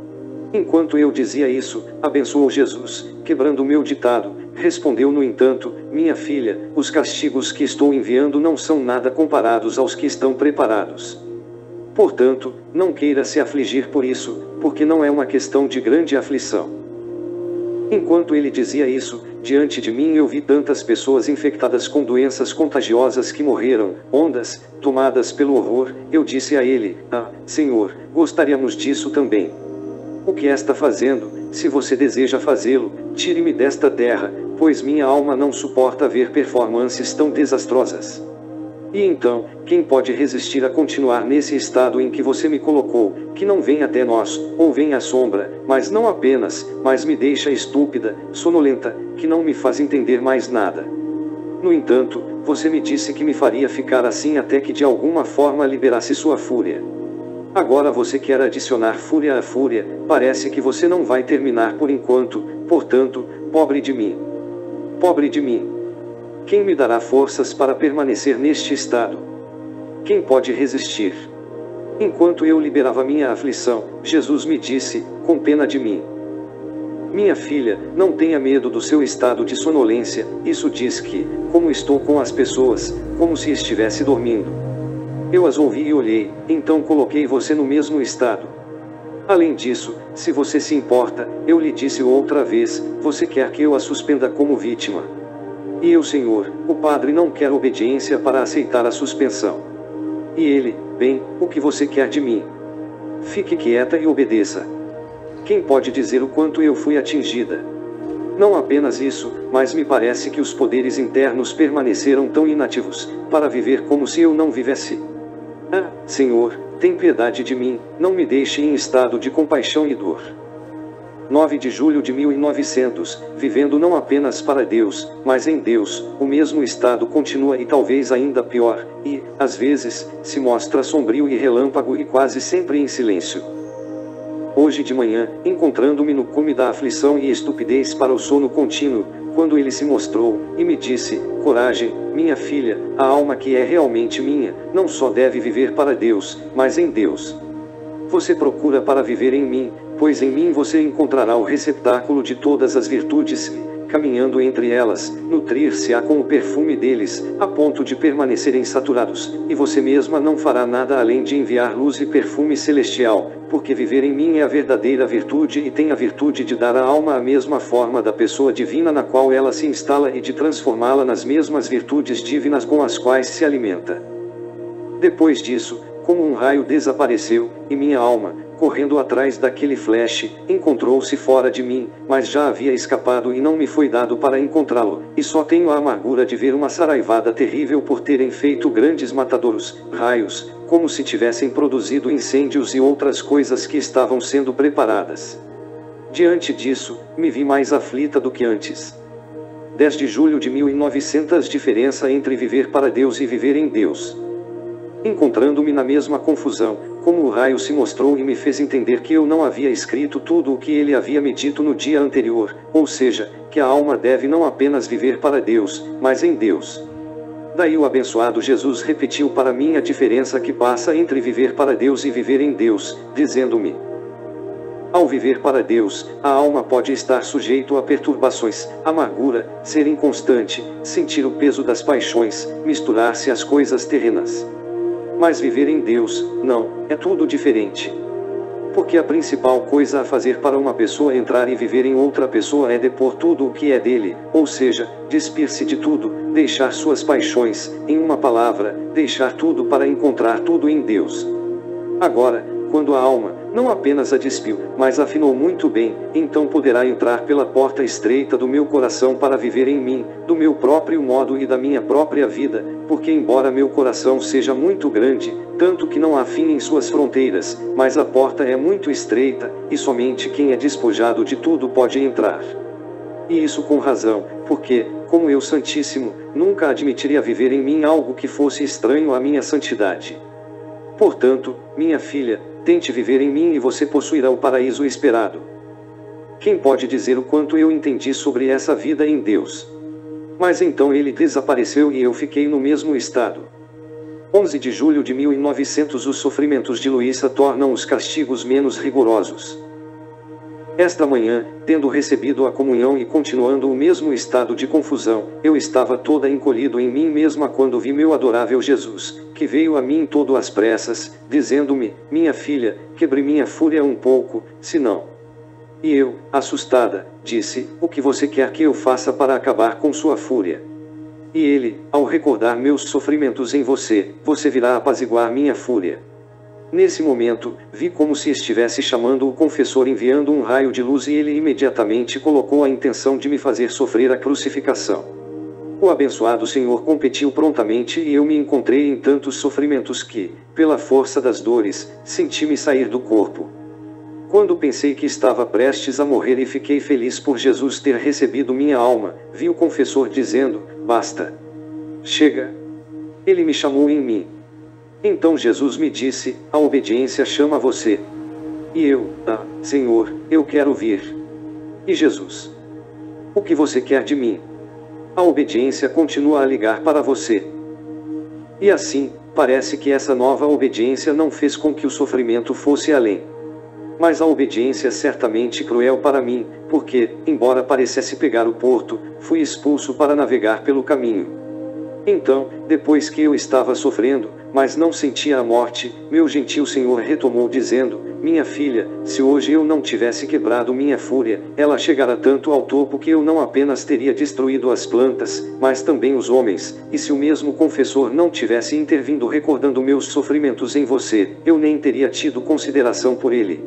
Speaker 1: Enquanto eu dizia isso, abençoou Jesus, quebrando meu ditado, respondeu no entanto, minha filha, os castigos que estou enviando não são nada comparados aos que estão preparados. Portanto, não queira se afligir por isso, porque não é uma questão de grande aflição. Enquanto ele dizia isso, diante de mim eu vi tantas pessoas infectadas com doenças contagiosas que morreram, ondas, tomadas pelo horror, eu disse a ele, Senhor, gostaríamos disso também. O que está fazendo? Se você deseja fazê-lo, tire-me desta terra, pois minha alma não suporta ver performances tão desastrosas. E então, quem pode resistir a continuar nesse estado em que você me colocou, que não vem até nós, ou vem à sombra, mas não apenas, mas me deixa estúpida, sonolenta, que não me faz entender mais nada. No entanto, você me disse que me faria ficar assim até que de alguma forma liberasse sua fúria. Agora você quer adicionar fúria à fúria, parece que você não vai terminar por enquanto, portanto, pobre de mim. Pobre de mim. Quem me dará forças para permanecer neste estado? Quem pode resistir? Enquanto eu liberava minha aflição, Jesus me disse, com pena de mim, minha filha, não tenha medo do seu estado de sonolência, isso diz que, como estou com as pessoas, como se estivesse dormindo. Eu as ouvi e olhei, então coloquei você no mesmo estado. Além disso, se você se importa, eu lhe disse outra vez, você quer que eu a suspenda como vítima. E eu, Senhor, o padre não quer obediência para aceitar a suspensão. E ele, bem, o que você quer de mim? Fique quieta e obedeça. Quem pode dizer o quanto eu fui atingida? Não apenas isso, mas me parece que os poderes internos permaneceram tão inativos, para viver como se eu não vivesse. Senhor, tem piedade de mim, não me deixe em estado de compaixão e dor. 9 de julho de 1900, vivendo não apenas para Deus, mas em Deus, o mesmo estado continua e talvez ainda pior, e, às vezes, se mostra sombrio e relâmpago e quase sempre em silêncio. Hoje de manhã, encontrando-me no cume da aflição e estupidez para o sono contínuo, quando ele se mostrou, e me disse, coragem, minha filha, a alma que é realmente minha, não só deve viver para Deus, mas em Deus. Você procura para viver em mim, pois em mim você encontrará o receptáculo de todas as virtudes, caminhando entre elas, nutrir-se-á com o perfume deles, a ponto de permanecerem saturados, e você mesma não fará nada além de enviar luz e perfume celestial, porque viver em mim é a verdadeira virtude e tem a virtude de dar à alma a mesma forma da pessoa divina na qual ela se instala e de transformá-la nas mesmas virtudes divinas com as quais se alimenta. Depois disso, como um raio desapareceu, e minha alma, correndo atrás daquele flash, encontrou-se fora de mim, mas já havia escapado e não me foi dado para encontrá-lo, e só tenho a amargura de ver uma saraivada terrível por terem feito grandes matadouros, raios, como se tivessem produzido incêndios e outras coisas que estavam sendo preparadas. Diante disso, me vi mais aflita do que antes. 10 de julho de 1900 Diferença entre viver para Deus e viver em Deus. Encontrando-me na mesma confusão, como o raio se mostrou e me fez entender que eu não havia escrito tudo o que ele havia me dito no dia anterior, ou seja, que a alma deve não apenas viver para Deus, mas em Deus. Daí o abençoado Jesus repetiu para mim a diferença que passa entre viver para Deus e viver em Deus, dizendo-me: ao viver para Deus, a alma pode estar sujeito a perturbações, amargura, ser inconstante, sentir o peso das paixões, misturar-se às coisas terrenas. Mas viver em Deus, não, é tudo diferente. Porque a principal coisa a fazer para uma pessoa entrar e viver em outra pessoa é depor tudo o que é dele, ou seja, despir-se de tudo, deixar suas paixões, em uma palavra, deixar tudo para encontrar tudo em Deus. Agora, quando a alma, não apenas a despiu, mas afinou muito bem, então poderá entrar pela porta estreita do meu coração para viver em mim, do meu próprio modo e da minha própria vida, porque embora meu coração seja muito grande, tanto que não há fim em suas fronteiras, mas a porta é muito estreita, e somente quem é despojado de tudo pode entrar. E isso com razão, porque, como eu Santíssimo, nunca admitiria viver em mim algo que fosse estranho à minha santidade. Portanto, minha filha, tente viver em mim e você possuirá o paraíso esperado. Quem pode dizer o quanto eu entendi sobre essa vida em Deus? Mas então ele desapareceu e eu fiquei no mesmo estado. 11 de julho de 1900 Os sofrimentos de Luísa tornam os castigos menos rigorosos. Esta manhã, tendo recebido a comunhão e continuando o mesmo estado de confusão, eu estava toda encolhido em mim mesma quando vi meu adorável Jesus, que veio a mim todo às pressas, dizendo-me: minha filha, quebre minha fúria um pouco, senão. E eu, assustada, disse: o que você quer que eu faça para acabar com sua fúria? E ele, ao recordar meus sofrimentos em você, você virá apaziguar minha fúria. Nesse momento, vi como se estivesse chamando o confessor enviando um raio de luz e ele imediatamente colocou a intenção de me fazer sofrer a crucificação. O abençoado Senhor competiu prontamente e eu me encontrei em tantos sofrimentos que, pela força das dores, senti-me sair do corpo. Quando pensei que estava prestes a morrer e fiquei feliz por Jesus ter recebido minha alma, vi o confessor dizendo: basta. Chega. Ele me chamou em mim. Então Jesus me disse: a obediência chama você. E eu: Senhor, eu quero vir. E Jesus: o que você quer de mim? A obediência continua a ligar para você. E assim, parece que essa nova obediência não fez com que o sofrimento fosse além. Mas a obediência é certamente cruel para mim, porque, embora parecesse pegar o porto, fui expulso para navegar pelo caminho. Então, depois que eu estava sofrendo, mas não sentia a morte, meu gentil Senhor retomou dizendo: minha filha, se hoje eu não tivesse quebrado minha fúria, ela chegara tanto ao topo que eu não apenas teria destruído as plantas, mas também os homens, e se o mesmo confessor não tivesse intervindo recordando meus sofrimentos em você, eu nem teria tido consideração por ele.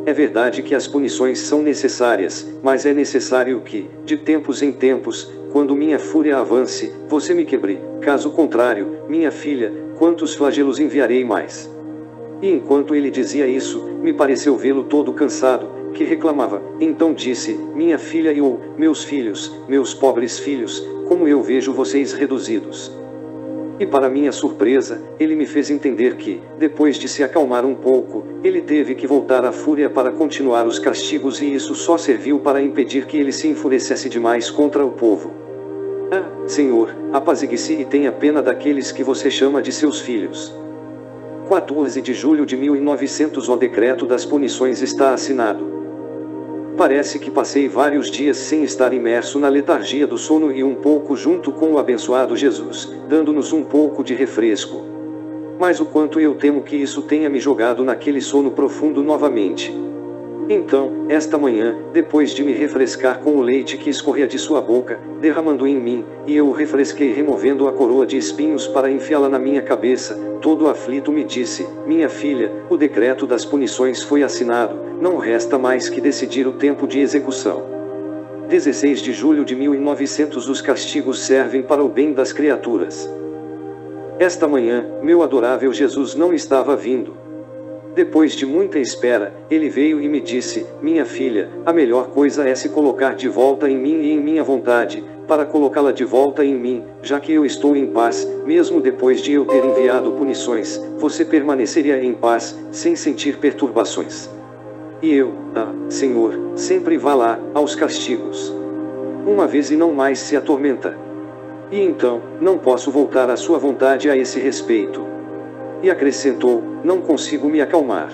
Speaker 1: É verdade que as punições são necessárias, mas é necessário que, de tempos em tempos, quando minha fúria avance, você me quebre. Caso contrário, minha filha, quantos flagelos enviarei mais? E enquanto ele dizia isso, me pareceu vê-lo todo cansado, que reclamava. Então disse: minha filha e eu, meus filhos, meus pobres filhos, como eu vejo vocês reduzidos. E para minha surpresa, ele me fez entender que, depois de se acalmar um pouco, ele teve que voltar à fúria para continuar os castigos e isso só serviu para impedir que ele se enfurecesse demais contra o povo. Senhor, apazigue-se e tenha pena daqueles que você chama de seus filhos. 14 de julho de 1900 O decreto das punições está assinado. Parece que passei vários dias sem estar imerso na letargia do sono e um pouco junto com o abençoado Jesus, dando-nos um pouco de refresco. Mas o quanto eu temo que isso tenha me jogado naquele sono profundo novamente. Então, esta manhã, depois de me refrescar com o leite que escorria de sua boca, derramando em mim, e eu o refresquei removendo a coroa de espinhos para enfiá-la na minha cabeça, todo aflito me disse: minha filha, o decreto das punições foi assinado, não resta mais que decidir o tempo de execução. 16 de julho de 1900. Os castigos servem para o bem das criaturas. Esta manhã, meu adorável Jesus não estava vindo. Depois de muita espera, ele veio e me disse: minha filha, a melhor coisa é se colocar de volta em mim e em minha vontade, para colocá-la de volta em mim, já que eu estou em paz, mesmo depois de eu ter enviado punições, você permaneceria em paz, sem sentir perturbações. E eu, Senhor, sempre vá lá, aos castigos. Uma vez e não mais se atormenta. E então, não posso voltar à sua vontade a esse respeito. E acrescentou: não consigo me acalmar.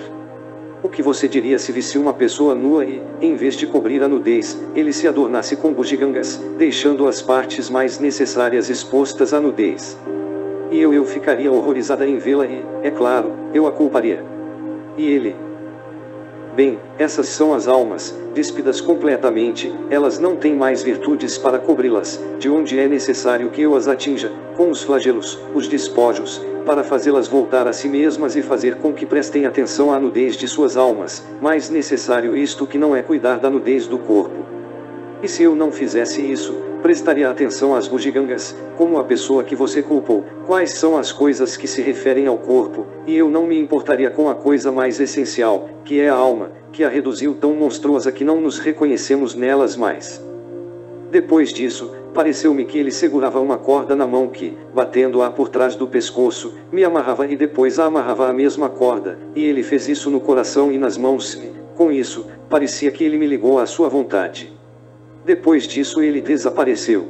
Speaker 1: O que você diria se visse uma pessoa nua e, em vez de cobrir a nudez, ele se adornasse com bugigangas, deixando as partes mais necessárias expostas à nudez? E eu ficaria horrorizada em vê-la e, é claro, eu a culparia. E ele: bem, essas são as almas, despidas completamente, elas não têm mais virtudes para cobri-las, de onde é necessário que eu as atinja, com os flagelos, os despojos, para fazê-las voltar a si mesmas e fazer com que prestem atenção à nudez de suas almas, mais necessário isto que não é cuidar da nudez do corpo. E se eu não fizesse isso, prestaria atenção às bugigangas, como a pessoa que você culpou, quais são as coisas que se referem ao corpo, e eu não me importaria com a coisa mais essencial, que é a alma, que a reduziu tão monstruosa que não nos reconhecemos nelas mais. Depois disso, pareceu-me que ele segurava uma corda na mão que, batendo-a por trás do pescoço, me amarrava e depois a amarrava à mesma corda, e ele fez isso no coração e nas mãos e, com isso, parecia que ele me ligou à sua vontade. Depois disso ele desapareceu.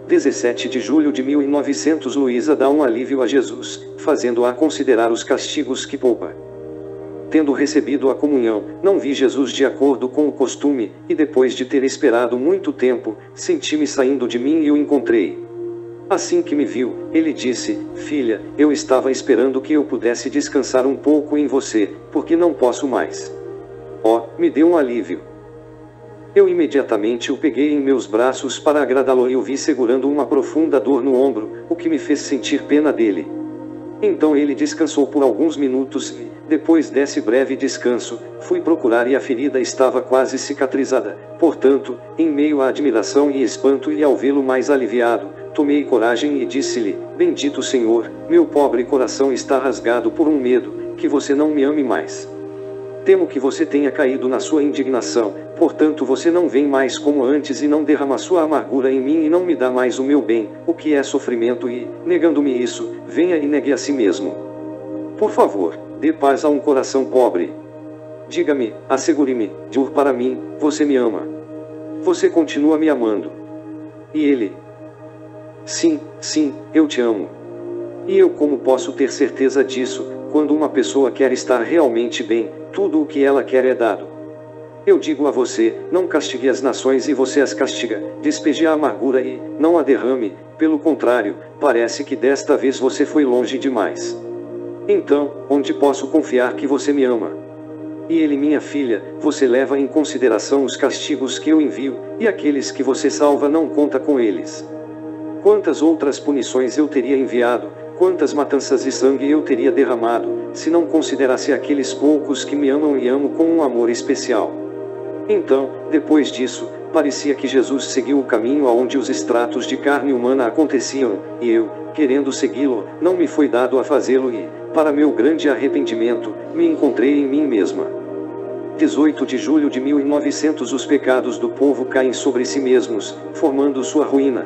Speaker 1: 17 de julho de 1900. Luísa dá um alívio a Jesus, fazendo-a considerar os castigos que poupa. Tendo recebido a comunhão, não vi Jesus de acordo com o costume, e depois de ter esperado muito tempo, senti-me saindo de mim e o encontrei. Assim que me viu, ele disse: filha, eu estava esperando que eu pudesse descansar um pouco em você, porque não posso mais. Me deu um alívio. Eu imediatamente o peguei em meus braços para agradá-lo e o vi segurando uma profunda dor no ombro, o que me fez sentir pena dele. Então ele descansou por alguns minutos e, depois desse breve descanso, fui procurar e a ferida estava quase cicatrizada. Portanto, em meio à admiração e espanto e ao vê-lo mais aliviado, tomei coragem e disse-lhe: bendito Senhor, meu pobre coração está rasgado por um medo, que você não me ame mais. Temo que você tenha caído na sua indignação, portanto você não vem mais como antes e não derrama sua amargura em mim e não me dá mais o meu bem, o que é sofrimento e, negando-me isso, venha e negue a si mesmo. Por favor, dê paz a um coração pobre. Diga-me, assegure-me, jure para mim, você me ama. Você continua me amando. E ele: sim, eu te amo. E eu como posso ter certeza disso, quando uma pessoa quer estar realmente bem, tudo o que ela quer é dado. Eu digo a você, não castigue as nações e você as castiga, despeje a amargura e, não a derrame, pelo contrário, parece que desta vez você foi longe demais. Então, onde posso confiar que você me ama? E ele: minha filha, você leva em consideração os castigos que eu envio, e aqueles que você salva não conta com eles. Quantas outras punições eu teria enviado, quantas matanças de sangue eu teria derramado, se não considerasse aqueles poucos que me amam e amo com um amor especial. Então, depois disso, parecia que Jesus seguiu o caminho aonde os estratos de carne humana aconteciam, e eu, querendo segui-lo, não me foi dado a fazê-lo e, para meu grande arrependimento, me encontrei em mim mesma. 18 de julho de 1900. Os pecados do povo caem sobre si mesmos, formando sua ruína.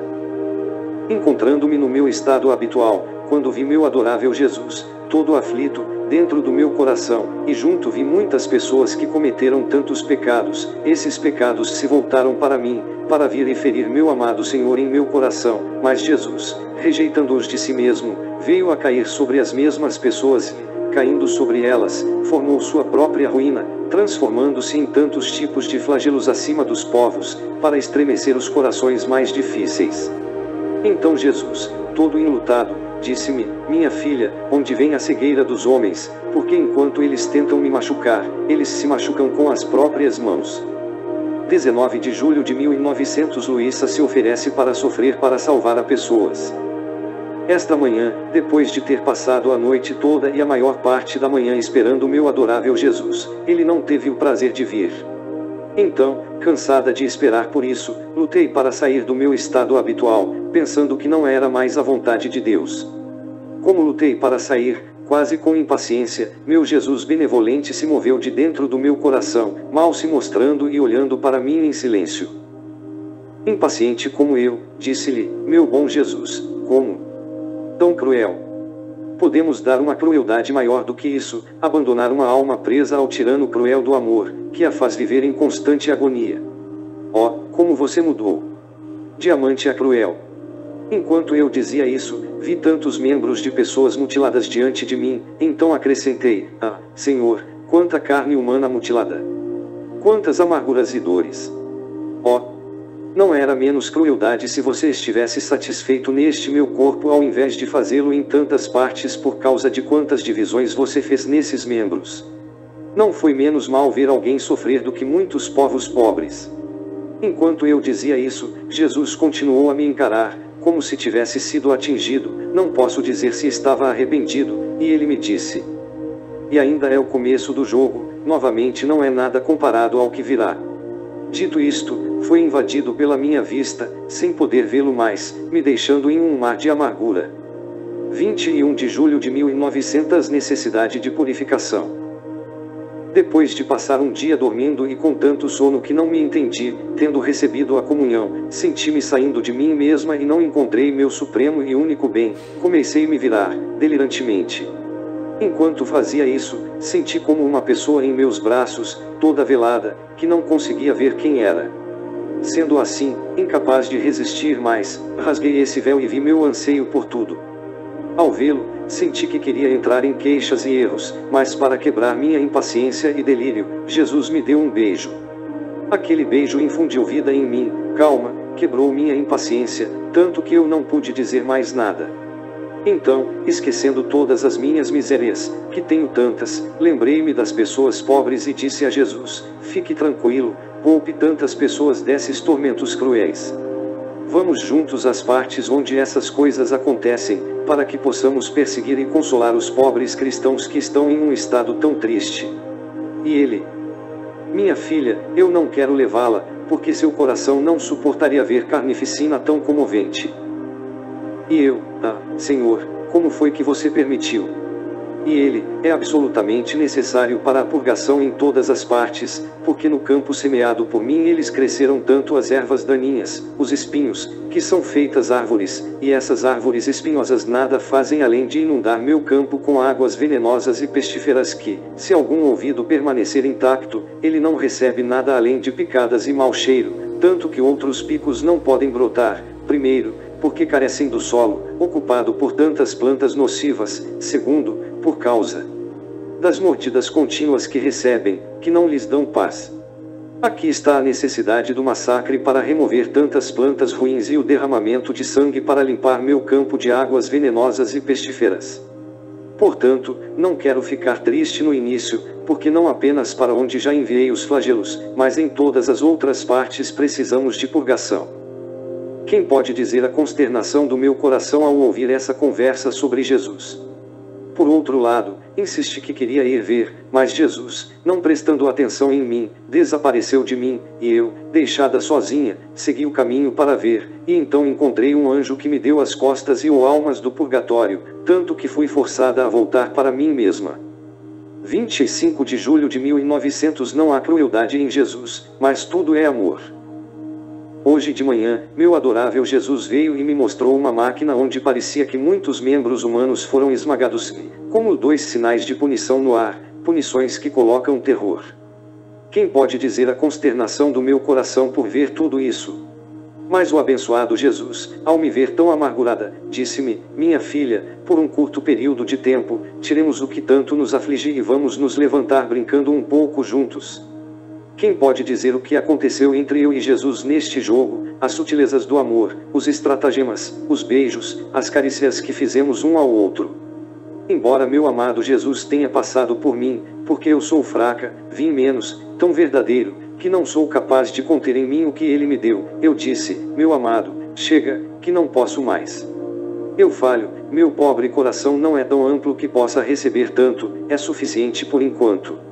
Speaker 1: Encontrando-me no meu estado habitual, quando vi meu adorável Jesus, todo aflito, dentro do meu coração, e junto vi muitas pessoas que cometeram tantos pecados, esses pecados se voltaram para mim, para vir e ferir meu amado Senhor em meu coração, mas Jesus, rejeitando-os de si mesmo, veio a cair sobre as mesmas pessoas e, caindo sobre elas, formou sua própria ruína, transformando-se em tantos tipos de flagelos acima dos povos, para estremecer os corações mais difíceis. Então Jesus, todo enlutado, disse-me: minha filha, onde vem a cegueira dos homens? Porque enquanto eles tentam me machucar, eles se machucam com as próprias mãos. 19 de julho de 1900. Luísa se oferece para sofrer para salvar a pessoas. Esta manhã, depois de ter passado a noite toda e a maior parte da manhã esperando o meu adorável Jesus, ele não teve o prazer de vir. Então, cansada de esperar por isso, lutei para sair do meu estado habitual, pensando que não era mais a vontade de Deus. Como lutei para sair, quase com impaciência, meu Jesus benevolente se moveu de dentro do meu coração, mal se mostrando e olhando para mim em silêncio. Impaciente como eu, disse-lhe: meu bom Jesus, como tão cruel? Podemos dar uma crueldade maior do que isso, abandonar uma alma presa ao tirano cruel do amor, que a faz viver em constante agonia. Oh, como você mudou! Diamante a cruel. Enquanto eu dizia isso, vi tantos membros de pessoas mutiladas diante de mim, então acrescentei: ah, Senhor, quanta carne humana mutilada! Quantas amarguras e dores! Oh, não era menos crueldade se você estivesse satisfeito neste meu corpo ao invés de fazê-lo em tantas partes por causa de quantas divisões você fez nesses membros. Não foi menos mal ver alguém sofrer do que muitos povos pobres. Enquanto eu dizia isso, Jesus continuou a me encarar, como se tivesse sido atingido, não posso dizer se estava arrependido, e ele me disse: e ainda é o começo do jogo, novamente não é nada comparado ao que virá. Dito isto, foi invadido pela minha vista, sem poder vê-lo mais, me deixando em um mar de amargura. 21 de julho de 1900. Necessidade de purificação. Depois de passar um dia dormindo e com tanto sono que não me entendi, tendo recebido a comunhão, senti-me saindo de mim mesma e não encontrei meu supremo e único bem, comecei a me virar, delirantemente. Enquanto fazia isso, senti como uma pessoa em meus braços, toda velada, que não conseguia ver quem era. Sendo assim, incapaz de resistir mais, rasguei esse véu e vi meu anseio por tudo. Ao vê-lo, senti que queria entrar em queixas e erros, mas para quebrar minha impaciência e delírio, Jesus me deu um beijo. Aquele beijo infundiu vida em mim, calma, quebrou minha impaciência, tanto que eu não pude dizer mais nada. Então, esquecendo todas as minhas misérias, que tenho tantas, lembrei-me das pessoas pobres e disse a Jesus: fique tranquilo, poupe tantas pessoas desses tormentos cruéis. Vamos juntos às partes onde essas coisas acontecem, para que possamos perseguir e consolar os pobres cristãos que estão em um estado tão triste. E ele: minha filha, eu não quero levá-la, porque seu coração não suportaria ver carnificina tão comovente. E eu: ah, Senhor, como foi que você permitiu? E ele: é absolutamente necessário para a purgação em todas as partes, porque no campo semeado por mim eles cresceram tanto as ervas daninhas, os espinhos, que são feitas árvores, e essas árvores espinhosas nada fazem além de inundar meu campo com águas venenosas e pestíferas que, se algum ouvido permanecer intacto, ele não recebe nada além de picadas e mau cheiro, tanto que outros picos não podem brotar, primeiro, porque carecem do solo, ocupado por tantas plantas nocivas, segundo, por causa das mordidas contínuas que recebem, que não lhes dão paz. Aqui está a necessidade do massacre para remover tantas plantas ruins e o derramamento de sangue para limpar meu campo de águas venenosas e pestíferas. Portanto, não quero ficar triste no início, porque não apenas para onde já enviei os flagelos, mas em todas as outras partes precisamos de purgação. Quem pode dizer a consternação do meu coração ao ouvir essa conversa sobre Jesus? Por outro lado, insisti que queria ir ver, mas Jesus, não prestando atenção em mim, desapareceu de mim, e eu, deixada sozinha, segui o caminho para ver, e então encontrei um anjo que me deu as costas e o almas do purgatório, tanto que fui forçada a voltar para mim mesma. 25 de julho de 1900. Não há crueldade em Jesus, mas tudo é amor. Hoje de manhã, meu adorável Jesus veio e me mostrou uma máquina onde parecia que muitos membros humanos foram esmagados, como 2 sinais de punição no ar, punições que colocam terror. Quem pode dizer a consternação do meu coração por ver tudo isso? Mas o abençoado Jesus, ao me ver tão amargurada, disse-me: minha filha, por um curto período de tempo, tiremos o que tanto nos aflige e vamos nos levantar brincando um pouco juntos. Quem pode dizer o que aconteceu entre eu e Jesus neste jogo, as sutilezas do amor, os estratagemas, os beijos, as carícias que fizemos um ao outro? Embora meu amado Jesus tenha passado por mim, porque eu sou fraca, vim menos, tão verdadeiro, que não sou capaz de conter em mim o que ele me deu, eu disse, meu amado, chega, que não posso mais. Eu falho, meu pobre coração não é tão amplo que possa receber tanto, é suficiente por enquanto.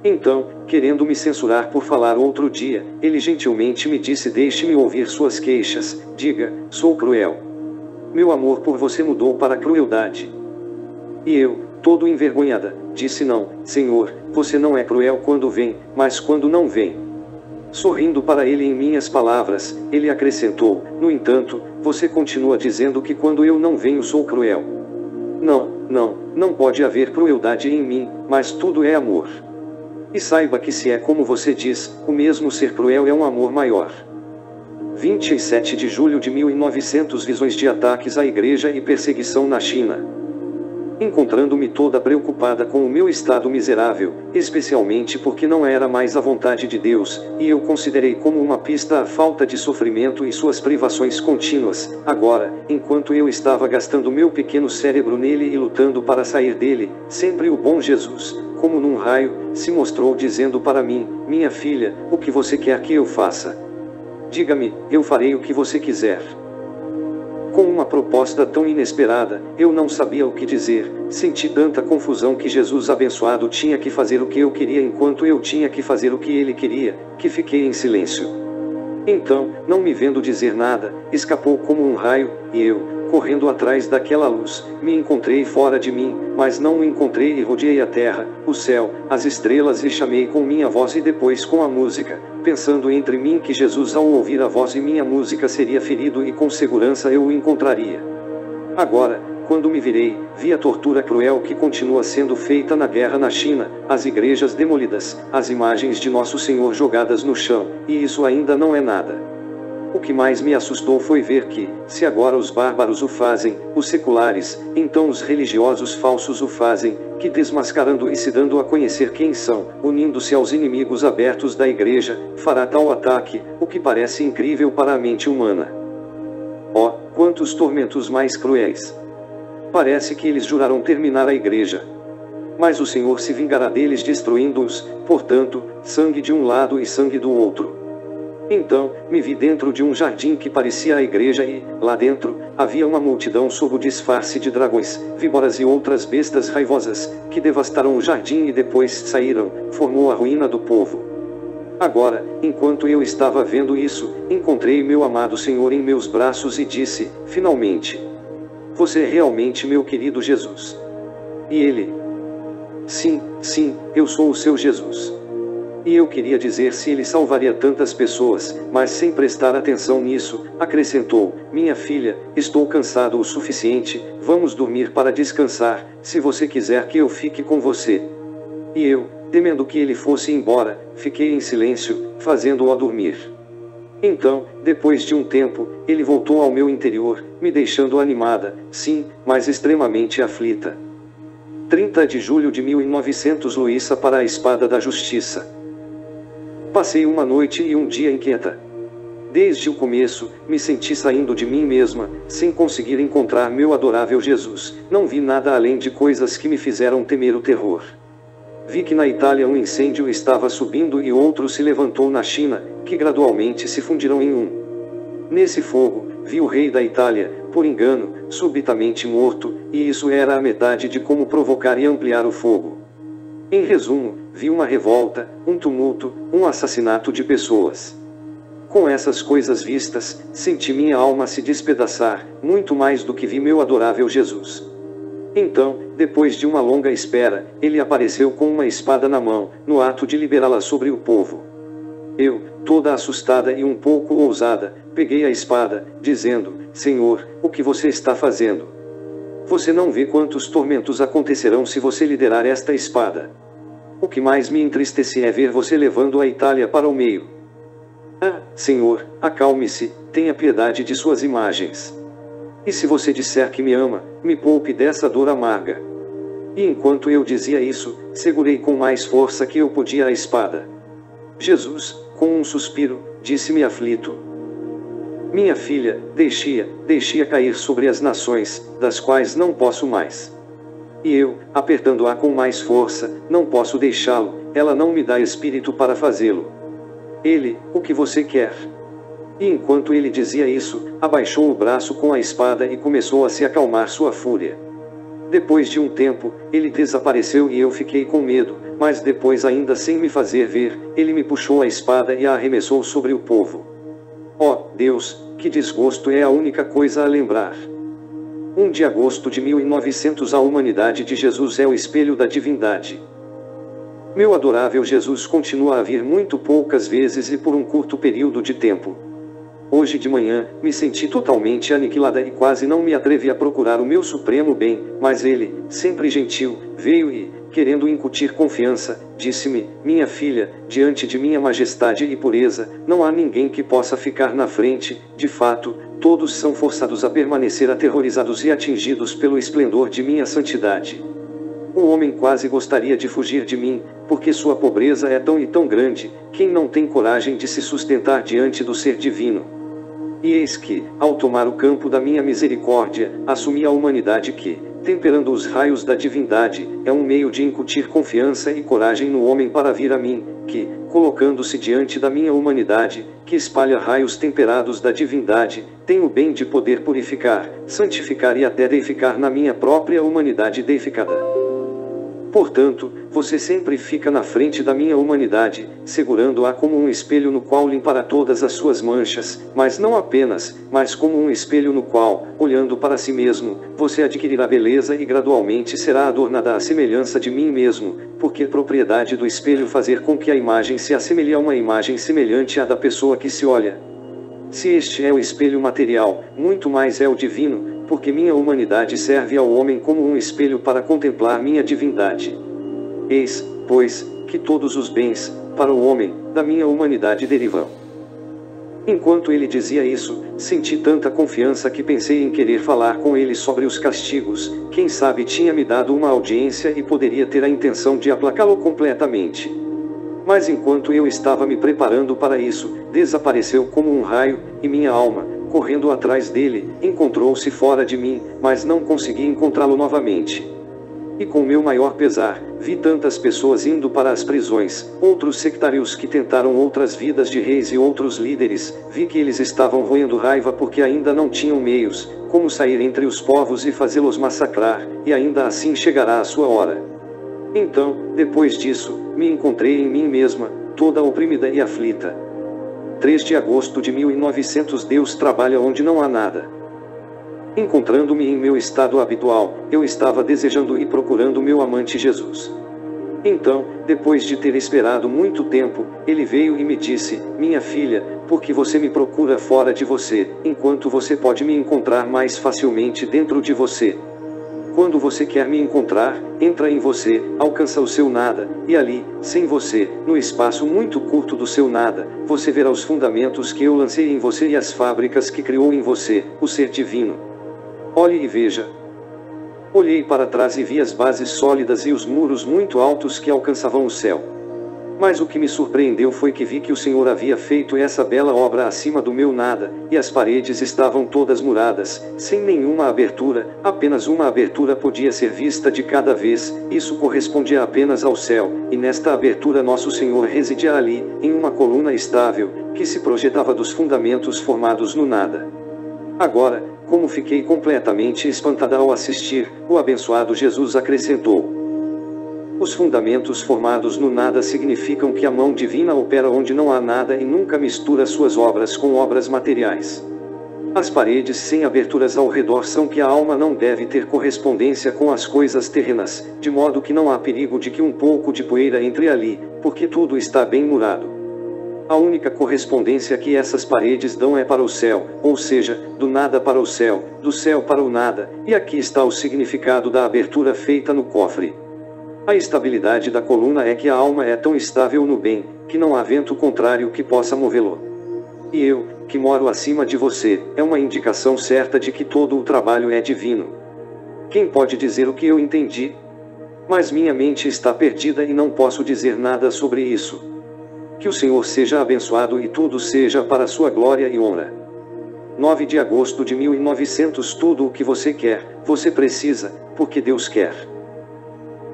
Speaker 1: Então, querendo me censurar por falar outro dia, ele gentilmente me disse: deixe-me ouvir suas queixas, diga, sou cruel. Meu amor por você mudou para a crueldade. E eu, todo envergonhada, disse: não, Senhor, você não é cruel quando vem, mas quando não vem. Sorrindo para ele em minhas palavras, ele acrescentou: no entanto, você continua dizendo que quando eu não venho sou cruel. Não pode haver crueldade em mim, mas tudo é amor. E saiba que se é como você diz, o mesmo ser cruel é um amor maior. 27 de julho de 1900 Visões de ataques à igreja e perseguição na China. Encontrando-me toda preocupada com o meu estado miserável, especialmente porque não era mais a vontade de Deus, e eu considerei como uma pista a falta de sofrimento e suas privações contínuas, agora, enquanto eu estava gastando meu pequeno cérebro nele e lutando para sair dele, sempre o bom Jesus, como num raio, se mostrou dizendo para mim: minha filha, o que você quer que eu faça? Diga-me, eu farei o que você quiser. Com uma proposta tão inesperada, eu não sabia o que dizer, senti tanta confusão que Jesus abençoado tinha que fazer o que eu queria enquanto eu tinha que fazer o que ele queria, que fiquei em silêncio. Então, não me vendo dizer nada, escapou como um raio, e eu, correndo atrás daquela luz, me encontrei fora de mim, mas não o encontrei e rodeei a terra, o céu, as estrelas e chamei com minha voz e depois com a música, pensando entre mim que Jesus ao ouvir a voz e minha música seria ferido e com segurança eu o encontraria. Agora, quando me virei, vi a tortura cruel que continua sendo feita na guerra na China, as igrejas demolidas, as imagens de Nosso Senhor jogadas no chão, e isso ainda não é nada. O que mais me assustou foi ver que, se agora os bárbaros o fazem, os seculares, então os religiosos falsos o fazem, que desmascarando e se dando a conhecer quem são, unindo-se aos inimigos abertos da igreja, fará tal ataque, o que parece incrível para a mente humana. Oh, quantos tormentos mais cruéis! Parece que eles juraram terminar a igreja. Mas o Senhor se vingará deles destruindo-os, portanto, sangue de um lado e sangue do outro. Então, me vi dentro de um jardim que parecia a igreja e, lá dentro, havia uma multidão sob o disfarce de dragões, víboras e outras bestas raivosas, que devastaram o jardim e depois saíram, formou a ruína do povo. Agora, enquanto eu estava vendo isso, encontrei meu amado Senhor em meus braços e disse, finalmente: você é realmente meu querido Jesus. E ele: sim, eu sou o seu Jesus. E eu queria dizer se ele salvaria tantas pessoas, mas sem prestar atenção nisso, acrescentou: minha filha, estou cansado o suficiente, vamos dormir para descansar, se você quiser que eu fique com você. E eu, temendo que ele fosse embora, fiquei em silêncio, fazendo-o dormir. Então, depois de um tempo, ele voltou ao meu interior, me deixando animada, sim, mas extremamente aflita. 30 de julho de 1900 Luísa para a Espada da Justiça. Passei uma noite e um dia inquieta. Desde o começo, me senti saindo de mim mesma, sem conseguir encontrar meu adorável Jesus. Não vi nada além de coisas que me fizeram temer o terror. Vi que na Itália um incêndio estava subindo e outro se levantou na China, que gradualmente se fundiram em um. Nesse fogo, vi o rei da Itália, por engano, subitamente morto, e isso era a metade de como provocar e ampliar o fogo. Em resumo, vi uma revolta, um tumulto, um assassinato de pessoas. Com essas coisas vistas, senti minha alma se despedaçar, muito mais do que vi meu adorável Jesus. Então, depois de uma longa espera, ele apareceu com uma espada na mão, no ato de liberá-la sobre o povo. Eu, toda assustada e um pouco ousada, peguei a espada, dizendo: Senhor, o que você está fazendo? Você não vê quantos tormentos acontecerão se você liderar esta espada. O que mais me entristece é ver você levando a Itália para o meio. Ah, Senhor, acalme-se, tenha piedade de suas imagens. E se você disser que me ama, me poupe dessa dor amarga. E enquanto eu dizia isso, segurei com mais força que eu podia a espada. Jesus, com um suspiro, disse-me aflito: minha filha, deixe-a cair sobre as nações, das quais não posso mais. E eu, apertando-a com mais força, não posso deixá-lo, ela não me dá espírito para fazê-lo. Ele, o que você quer? E enquanto ele dizia isso, abaixou o braço com a espada e começou a se acalmar sua fúria. Depois de um tempo, ele desapareceu e eu fiquei com medo, mas depois, ainda sem me fazer ver, ele me puxou a espada e a arremessou sobre o povo. Oh, Deus, que desgosto, é a única coisa a lembrar. 1 de agosto de 1900. A humanidade de Jesus é o espelho da divindade. Meu adorável Jesus continua a vir muito poucas vezes e por um curto período de tempo. Hoje de manhã, me senti totalmente aniquilada e quase não me atrevi a procurar o meu supremo bem, mas ele, sempre gentil, veio e, querendo incutir confiança, disse-me: minha filha, diante de minha majestade e pureza, não há ninguém que possa ficar na frente. De fato, todos são forçados a permanecer aterrorizados e atingidos pelo esplendor de minha santidade. O homem quase gostaria de fugir de mim, porque sua pobreza é tão e tão grande, quem não tem coragem de se sustentar diante do ser divino? E eis que, ao tomar o campo da minha misericórdia, assumi a humanidade que, temperando os raios da divindade, é um meio de incutir confiança e coragem no homem para vir a mim, que, colocando-se diante da minha humanidade, que espalha raios temperados da divindade, tem o bem de poder purificar, santificar e até deificar na minha própria humanidade deificada. Portanto, você sempre fica na frente da minha humanidade, segurando-a como um espelho no qual limpará todas as suas manchas, mas não apenas, mas como um espelho no qual, olhando para si mesmo, você adquirirá beleza e gradualmente será adornada à semelhança de mim mesmo, porque propriedade do espelho fazer com que a imagem se assemelhe a uma imagem semelhante à da pessoa que se olha. Se este é o espelho material, muito mais é o divino, porque minha humanidade serve ao homem como um espelho para contemplar minha divindade. Eis, pois, que todos os bens, para o homem, da minha humanidade derivam. Enquanto ele dizia isso, senti tanta confiança que pensei em querer falar com ele sobre os castigos. Quem sabe tinha me dado uma audiência e poderia ter a intenção de aplacá-lo completamente. Mas enquanto eu estava me preparando para isso, desapareceu como um raio, e minha alma, correndo atrás dele, encontrou-se fora de mim, mas não consegui encontrá-lo novamente. E com meu maior pesar, vi tantas pessoas indo para as prisões, outros sectários que tentaram outras vidas de reis e outros líderes, vi que eles estavam roendo raiva porque ainda não tinham meios, como sair entre os povos e fazê-los massacrar, e ainda assim chegará a sua hora. Então, depois disso, me encontrei em mim mesma, toda oprimida e aflita. 3 de agosto de 1900. Deus trabalha onde não há nada. Encontrando-me em meu estado habitual, eu estava desejando e procurando meu amante Jesus. Então, depois de ter esperado muito tempo, ele veio e me disse: minha filha, por que você me procura fora de você, enquanto você pode me encontrar mais facilmente dentro de você? Quando você quer me encontrar, entra em você, alcança o seu nada, e ali, sem você, no espaço muito curto do seu nada, você verá os fundamentos que eu lancei em você e as fábricas que criou em você, o ser divino. Olhe e veja. Olhei para trás e vi as bases sólidas e os muros muito altos que alcançavam o céu. Mas o que me surpreendeu foi que vi que o Senhor havia feito essa bela obra acima do meu nada, e as paredes estavam todas muradas, sem nenhuma abertura, apenas uma abertura podia ser vista de cada vez, isso correspondia apenas ao céu, e nesta abertura nosso Senhor residia ali, em uma coluna estável, que se projetava dos fundamentos formados no nada. Agora, como fiquei completamente espantada ao assistir, o abençoado Jesus acrescentou: os fundamentos formados no nada significam que a mão divina opera onde não há nada e nunca mistura suas obras com obras materiais. As paredes sem aberturas ao redor são que a alma não deve ter correspondência com as coisas terrenas, de modo que não há perigo de que um pouco de poeira entre ali, porque tudo está bem murado. A única correspondência que essas paredes dão é para o céu, ou seja, do nada para o céu, do céu para o nada, e aqui está o significado da abertura feita no cofre. A estabilidade da coluna é que a alma é tão estável no bem, que não há vento contrário que possa movê-lo. E eu, que moro acima de você, é uma indicação certa de que todo o trabalho é divino. Quem pode dizer o que eu entendi? Mas minha mente está perdida e não posso dizer nada sobre isso. Que o Senhor seja abençoado e tudo seja para sua glória e honra. 9 de agosto de 1900. Tudo o que você quer, você precisa, porque Deus quer.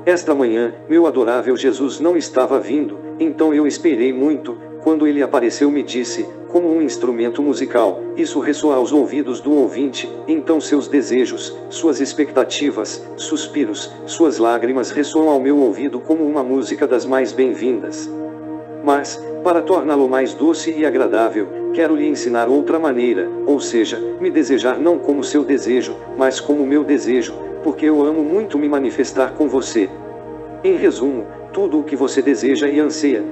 Speaker 1: Esta manhã, meu adorável Jesus não estava vindo, então eu esperei muito. Quando ele apareceu, me disse, como um instrumento musical, isso ressoa aos ouvidos do ouvinte, então seus desejos, suas expectativas, suspiros, suas lágrimas ressoam ao meu ouvido como uma música das mais bem-vindas. Mas, para torná-lo mais doce e agradável, quero lhe ensinar outra maneira, ou seja, me desejar não como seu desejo, mas como meu desejo, porque eu amo muito me manifestar com você. Em resumo, tudo o que você deseja e anseia,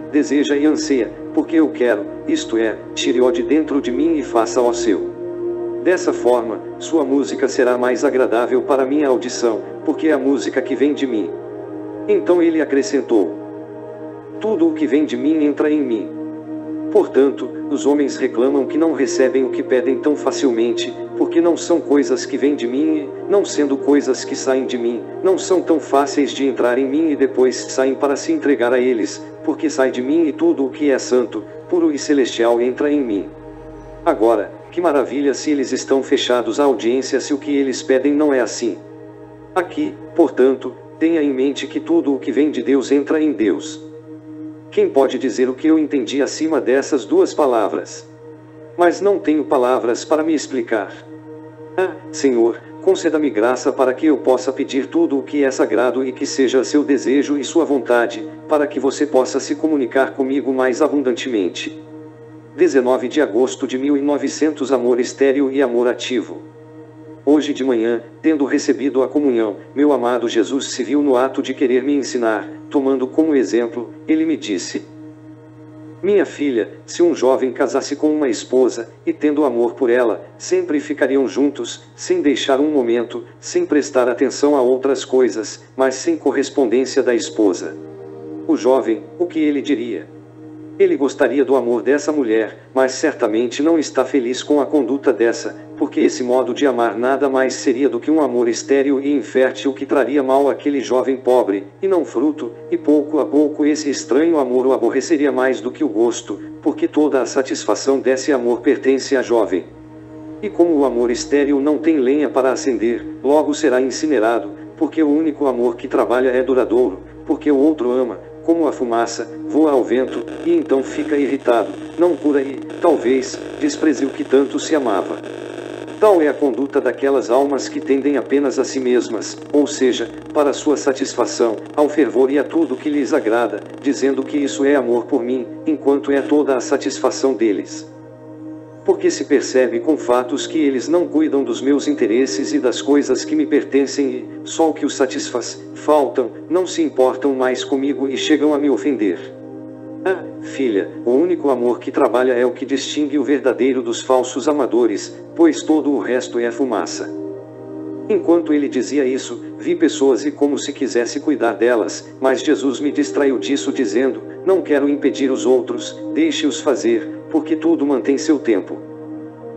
Speaker 1: porque eu quero, isto é, tire-o de dentro de mim e faça-o seu. Dessa forma, sua música será mais agradável para minha audição, porque é a música que vem de mim. Então ele acrescentou: tudo o que vem de mim entra em mim. Portanto, os homens reclamam que não recebem o que pedem tão facilmente, porque não são coisas que vêm de mim e, não sendo coisas que saem de mim, não são tão fáceis de entrar em mim e depois saem para se entregar a eles, porque sai de mim e tudo o que é santo, puro e celestial entra em mim. Agora, que maravilha se eles estão fechados à audiência se o que eles pedem não é assim. Aqui, portanto, tenha em mente que tudo o que vem de Deus entra em Deus. Quem pode dizer o que eu entendi acima dessas duas palavras? Mas não tenho palavras para me explicar. Ah, Senhor, conceda-me graça para que eu possa pedir tudo o que é sagrado e que seja seu desejo e sua vontade, para que você possa se comunicar comigo mais abundantemente. 19 de agosto de 1900. Amor estéril e amor ativo. Hoje de manhã, tendo recebido a comunhão, meu amado Jesus se viu no ato de querer me ensinar. Tomando como exemplo, ele me disse: minha filha, se um jovem casasse com uma esposa, e tendo amor por ela, sempre ficariam juntos, sem deixar um momento, sem prestar atenção a outras coisas, mas sem correspondência da esposa. O jovem, o que ele diria? Ele gostaria do amor dessa mulher, mas certamente não está feliz com a conduta dessa, porque esse modo de amar nada mais seria do que um amor estéril e infértil que traria mal àquele jovem pobre, e não fruto, e pouco a pouco esse estranho amor o aborreceria mais do que o gosto, porque toda a satisfação desse amor pertence à jovem. E como o amor estéril não tem lenha para acender, logo será incinerado, porque o único amor que trabalha é duradouro, porque o outro ama, como a fumaça, voa ao vento, e então fica irritado, não cura e, talvez, despreze o que tanto se amava. Tal é a conduta daquelas almas que tendem apenas a si mesmas, ou seja, para sua satisfação, ao fervor e a tudo que lhes agrada, dizendo que isso é amor por mim, enquanto é toda a satisfação deles. Porque se percebe com fatos que eles não cuidam dos meus interesses e das coisas que me pertencem e, só o que os satisfaz, faltam, não se importam mais comigo e chegam a me ofender. Ah, filha, o único amor que trabalha é o que distingue o verdadeiro dos falsos amadores, pois todo o resto é fumaça. Enquanto ele dizia isso, vi pessoas e como se quisesse cuidar delas, mas Jesus me distraiu disso dizendo: não quero impedir os outros, deixe-os fazer, porque tudo mantém seu tempo.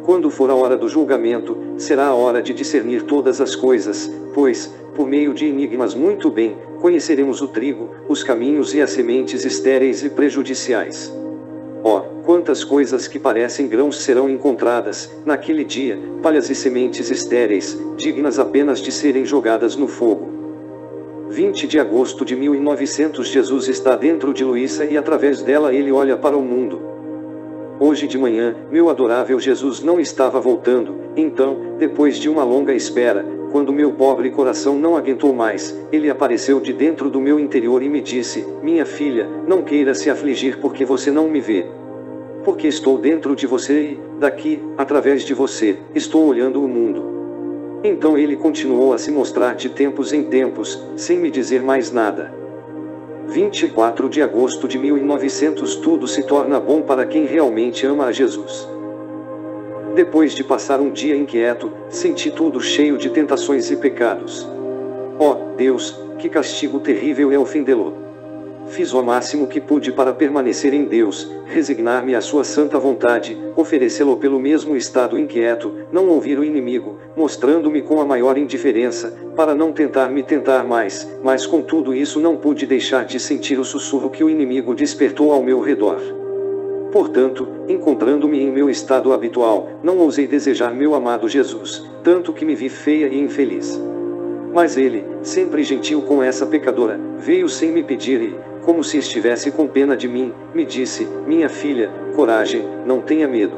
Speaker 1: Quando for a hora do julgamento, será a hora de discernir todas as coisas, pois, por meio de enigmas muito bem, conheceremos o trigo, os caminhos e as sementes estéreis e prejudiciais. Oh, quantas coisas que parecem grãos serão encontradas, naquele dia, palhas e sementes estéreis, dignas apenas de serem jogadas no fogo. 20 de agosto de 1900. Jesus está dentro de Luísa e através dela ele olha para o mundo. Hoje de manhã, meu adorável Jesus não estava voltando, então, depois de uma longa espera, quando meu pobre coração não aguentou mais, ele apareceu de dentro do meu interior e me disse: minha filha, não queira se afligir porque você não me vê. Porque estou dentro de você e, daqui, através de você, estou olhando o mundo. Então ele continuou a se mostrar de tempos em tempos, sem me dizer mais nada. 24 de agosto de 1900. Tudo se torna bom para quem realmente ama a Jesus. Depois de passar um dia inquieto, senti tudo cheio de tentações e pecados. Oh, Deus, que castigo terrível é ofendê-lo. Fiz o máximo que pude para permanecer em Deus, resignar-me à sua santa vontade, oferecê-lo pelo mesmo estado inquieto, não ouvir o inimigo, mostrando-me com a maior indiferença, para não tentar me tentar mais, mas com tudo isso não pude deixar de sentir o sussurro que o inimigo despertou ao meu redor. Portanto, encontrando-me em meu estado habitual, não ousei desejar meu amado Jesus, tanto que me vi feia e infeliz. Mas ele, sempre gentil com essa pecadora, veio sem me pedir e, como se estivesse com pena de mim, me disse: minha filha, coragem, não tenha medo.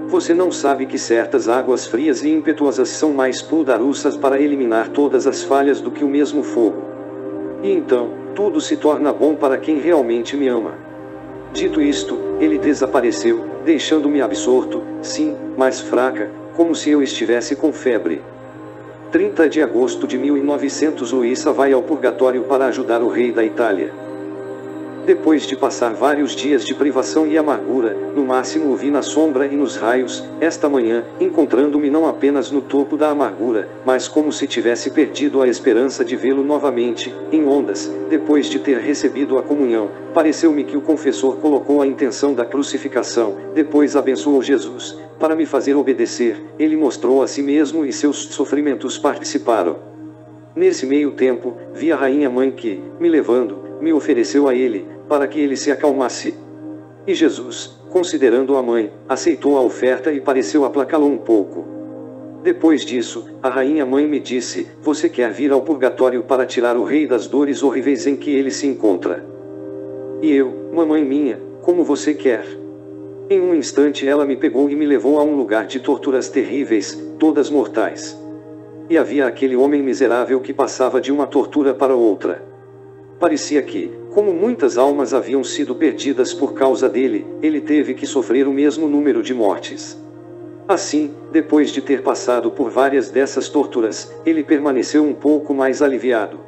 Speaker 1: Você não sabe que certas águas frias e impetuosas são mais poderosas para eliminar todas as falhas do que o mesmo fogo. E então, tudo se torna bom para quem realmente me ama. Dito isto, ele desapareceu, deixando-me absorto, sim, mais fraca, como se eu estivesse com febre. 30 de agosto de 1900 Luísa vai ao purgatório para ajudar o rei da Itália. Depois de passar vários dias de privação e amargura, no máximo o vi na sombra e nos raios, esta manhã, encontrando-me não apenas no topo da amargura, mas como se tivesse perdido a esperança de vê-lo novamente, em ondas, depois de ter recebido a comunhão, pareceu-me que o confessor colocou a intenção da crucificação, depois abençoou Jesus, para me fazer obedecer, ele mostrou a si mesmo e seus sofrimentos participaram. Nesse meio tempo, vi a rainha mãe que, me levando, me ofereceu a ele, para que ele se acalmasse. E Jesus, considerando a mãe, aceitou a oferta e pareceu aplacá-lo um pouco. Depois disso, a rainha mãe me disse: você quer vir ao purgatório para tirar o rei das dores horríveis em que ele se encontra? E eu: mamãe minha, como você quer? Em um instante ela me pegou e me levou a um lugar de torturas terríveis, todas mortais. E havia aquele homem miserável que passava de uma tortura para outra. Parecia que, como muitas almas haviam sido perdidas por causa dele, ele teve que sofrer o mesmo número de mortes. Assim, depois de ter passado por várias dessas torturas, ele permaneceu um pouco mais aliviado.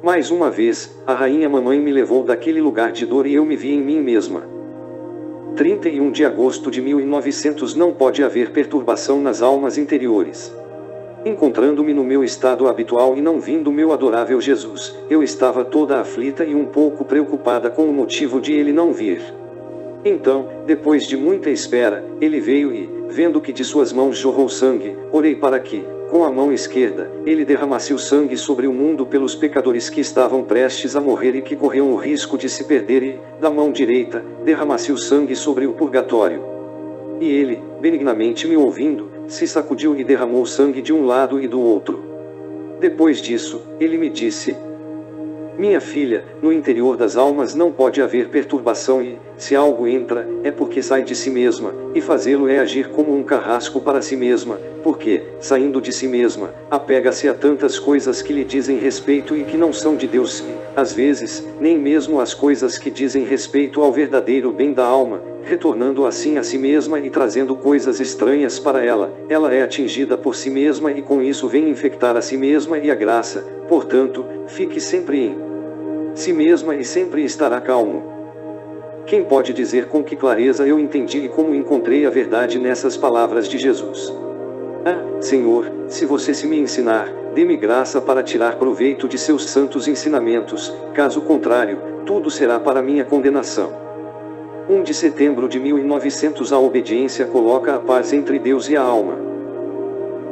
Speaker 1: Mais uma vez, a rainha mamãe me levou daquele lugar de dor e eu me vi em mim mesma. 31 de agosto de 1900 Não pode haver perturbação nas almas interiores. Encontrando-me no meu estado habitual e não vindo meu adorável Jesus, eu estava toda aflita e um pouco preocupada com o motivo de ele não vir. Então, depois de muita espera, ele veio e, vendo que de suas mãos jorrou sangue, orei para que, com a mão esquerda, ele derramasse o sangue sobre o mundo pelos pecadores que estavam prestes a morrer e que corriam o risco de se perder e, da mão direita, derramasse o sangue sobre o purgatório. E ele, benignamente me ouvindo, se sacudiu e derramou sangue de um lado e do outro. Depois disso, ele me disse: minha filha, no interior das almas não pode haver perturbação e, se algo entra, é porque sai de si mesma, e fazê-lo é agir como um carrasco para si mesma, porque, saindo de si mesma, apega-se a tantas coisas que lhe dizem respeito e que não são de Deus e, às vezes, nem mesmo as coisas que dizem respeito ao verdadeiro bem da alma, retornando assim a si mesma e trazendo coisas estranhas para ela é atingida por si mesma e com isso vem infectar a si mesma e a graça, portanto, fique sempre em si mesma e sempre estará calmo. Quem pode dizer com que clareza eu entendi e como encontrei a verdade nessas palavras de Jesus? Ah, Senhor, se você se me ensinar, dê-me graça para tirar proveito de seus santos ensinamentos, caso contrário, tudo será para minha condenação. 1 de setembro de 1900 A obediência coloca a paz entre Deus e a alma.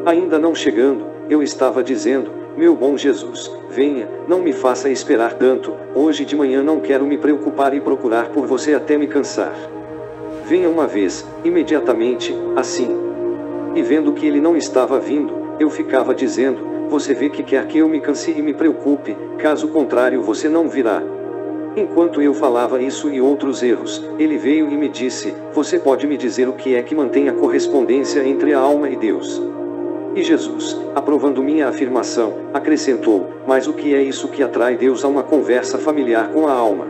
Speaker 1: Ainda não chegando, eu estava dizendo: meu bom Jesus, venha, não me faça esperar tanto, hoje de manhã não quero me preocupar e procurar por você até me cansar. Venha uma vez, imediatamente, assim. E vendo que ele não estava vindo, eu ficava dizendo: você vê que quer que eu me canse e me preocupe, caso contrário você não virá. Enquanto eu falava isso e outros erros, ele veio e me disse: você pode me dizer o que é que mantém a correspondência entre a alma e Deus? E Jesus, aprovando minha afirmação, acrescentou: mas o que é isso que atrai Deus a uma conversa familiar com a alma?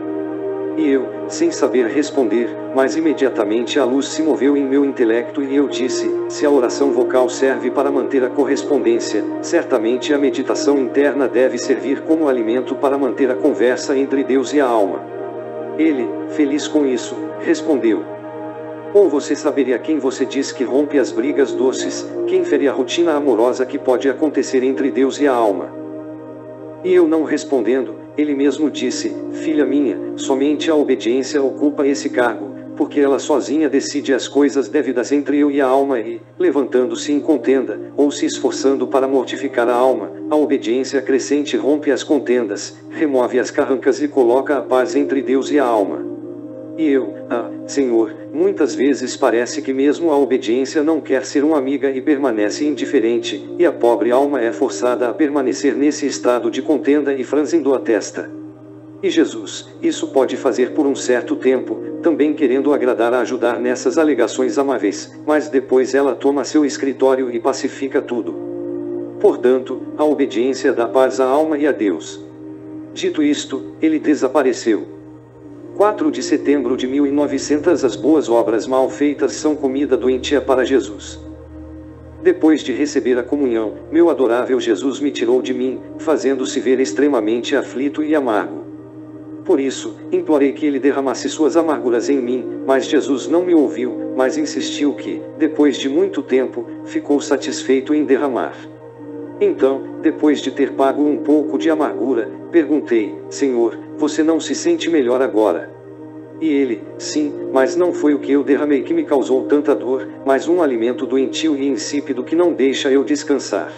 Speaker 1: E eu, sem saber responder, mas imediatamente a luz se moveu em meu intelecto e eu disse: se a oração vocal serve para manter a correspondência, certamente a meditação interna deve servir como alimento para manter a conversa entre Deus e a alma. Ele, feliz com isso, respondeu: ou você saberia quem você diz que rompe as brigas doces, quem fere a rotina amorosa que pode acontecer entre Deus e a alma? E eu não respondendo, ele mesmo disse: filha minha, somente a obediência ocupa esse cargo, porque ela sozinha decide as coisas devidas entre eu e a alma e, levantando-se em contenda, ou se esforçando para mortificar a alma, a obediência crescente rompe as contendas, remove as carrancas e coloca a paz entre Deus e a alma. E eu, Senhor, muitas vezes parece que mesmo a obediência não quer ser uma amiga e permanece indiferente, e a pobre alma é forçada a permanecer nesse estado de contenda e franzindo a testa. E Jesus, isso pode fazer por um certo tempo, também querendo agradar a ajudar nessas alegações amáveis, mas depois ela toma seu escritório e pacifica tudo. Portanto, a obediência dá paz à alma e a Deus. Dito isto, ele desapareceu. 4 de setembro de 1900. As boas obras mal feitas são comida doentia para Jesus. Depois de receber a comunhão, meu adorável Jesus me tirou de mim, fazendo-se ver extremamente aflito e amargo. Por isso, implorei que ele derramasse suas amarguras em mim, mas Jesus não me ouviu, mas insistiu que, depois de muito tempo, ficou satisfeito em derramar. Então, depois de ter pago um pouco de amargura, perguntei: Senhor, você não se sente melhor agora? E ele: sim, mas não foi o que eu derramei que me causou tanta dor, mas um alimento doentio e insípido que não deixa eu descansar.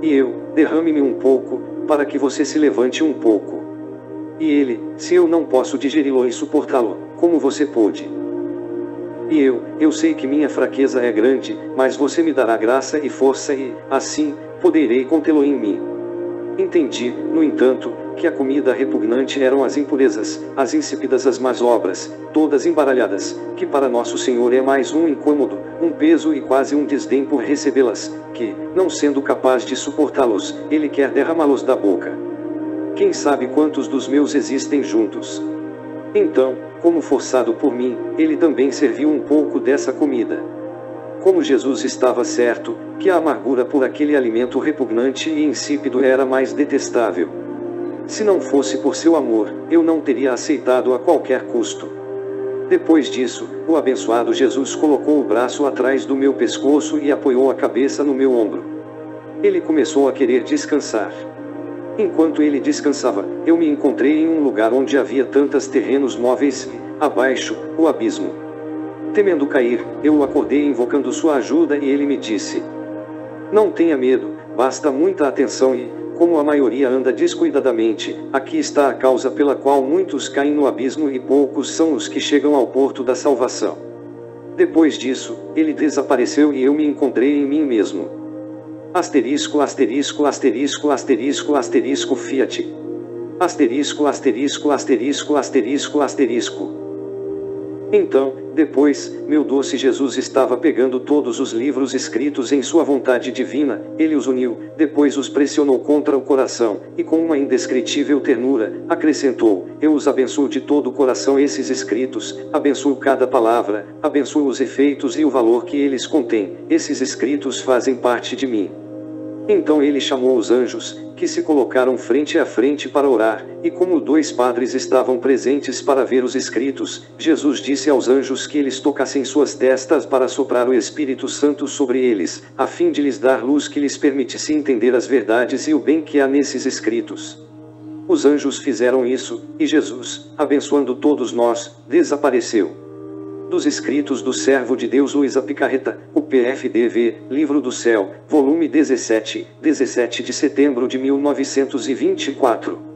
Speaker 1: E eu: derrame-me um pouco, para que você se levante um pouco. E ele: se eu não posso digeri-lo e suportá-lo, como você pôde? E eu sei que minha fraqueza é grande, mas você me dará graça e força e, assim, poderei contê-lo em mim. Entendi, no entanto, que a comida repugnante eram as impurezas, as insípidas, as más obras, todas embaralhadas, que para nosso Senhor é mais um incômodo, um peso e quase um desdém por recebê-las, que, não sendo capaz de suportá-los, ele quer derramá-los da boca. Quem sabe quantos dos meus existem juntos? Então, como forçado por mim, ele também serviu um pouco dessa comida. Como Jesus estava certo, que a amargura por aquele alimento repugnante e insípido era mais detestável. Se não fosse por seu amor, eu não teria aceitado a qualquer custo. Depois disso, o abençoado Jesus colocou o braço atrás do meu pescoço e apoiou a cabeça no meu ombro. Ele começou a querer descansar. Enquanto ele descansava, eu me encontrei em um lugar onde havia tantos terrenos móveis e, abaixo, o abismo. Temendo cair, eu o acordei invocando sua ajuda e ele me disse: não tenha medo, basta muita atenção e, como a maioria anda descuidadamente, aqui está a causa pela qual muitos caem no abismo e poucos são os que chegam ao porto da salvação. Depois disso, ele desapareceu e eu me encontrei em mim mesmo. Asterisco, asterisco, asterisco, asterisco, asterisco, Fiat. Asterisco, asterisco, asterisco, asterisco, asterisco. Então, depois, meu doce Jesus estava pegando todos os livros escritos em sua vontade divina, ele os uniu, depois os pressionou contra o coração, e com uma indescritível ternura, acrescentou: eu os abençoo de todo o coração esses escritos, abençoo cada palavra, abençoo os efeitos e o valor que eles contêm, esses escritos fazem parte de mim. Então ele chamou os anjos, que se colocaram frente a frente para orar, e como 2 padres estavam presentes para ver os escritos, Jesus disse aos anjos que eles tocassem suas testas para soprar o Espírito Santo sobre eles, a fim de lhes dar luz que lhes permitisse entender as verdades e o bem que há nesses escritos. Os anjos fizeram isso, e Jesus, abençoando todos nós, desapareceu. Dos escritos do servo de Deus Luiz Picarreta, o PFDV, Livro do Céu, volume 17, 17 de setembro de 1924.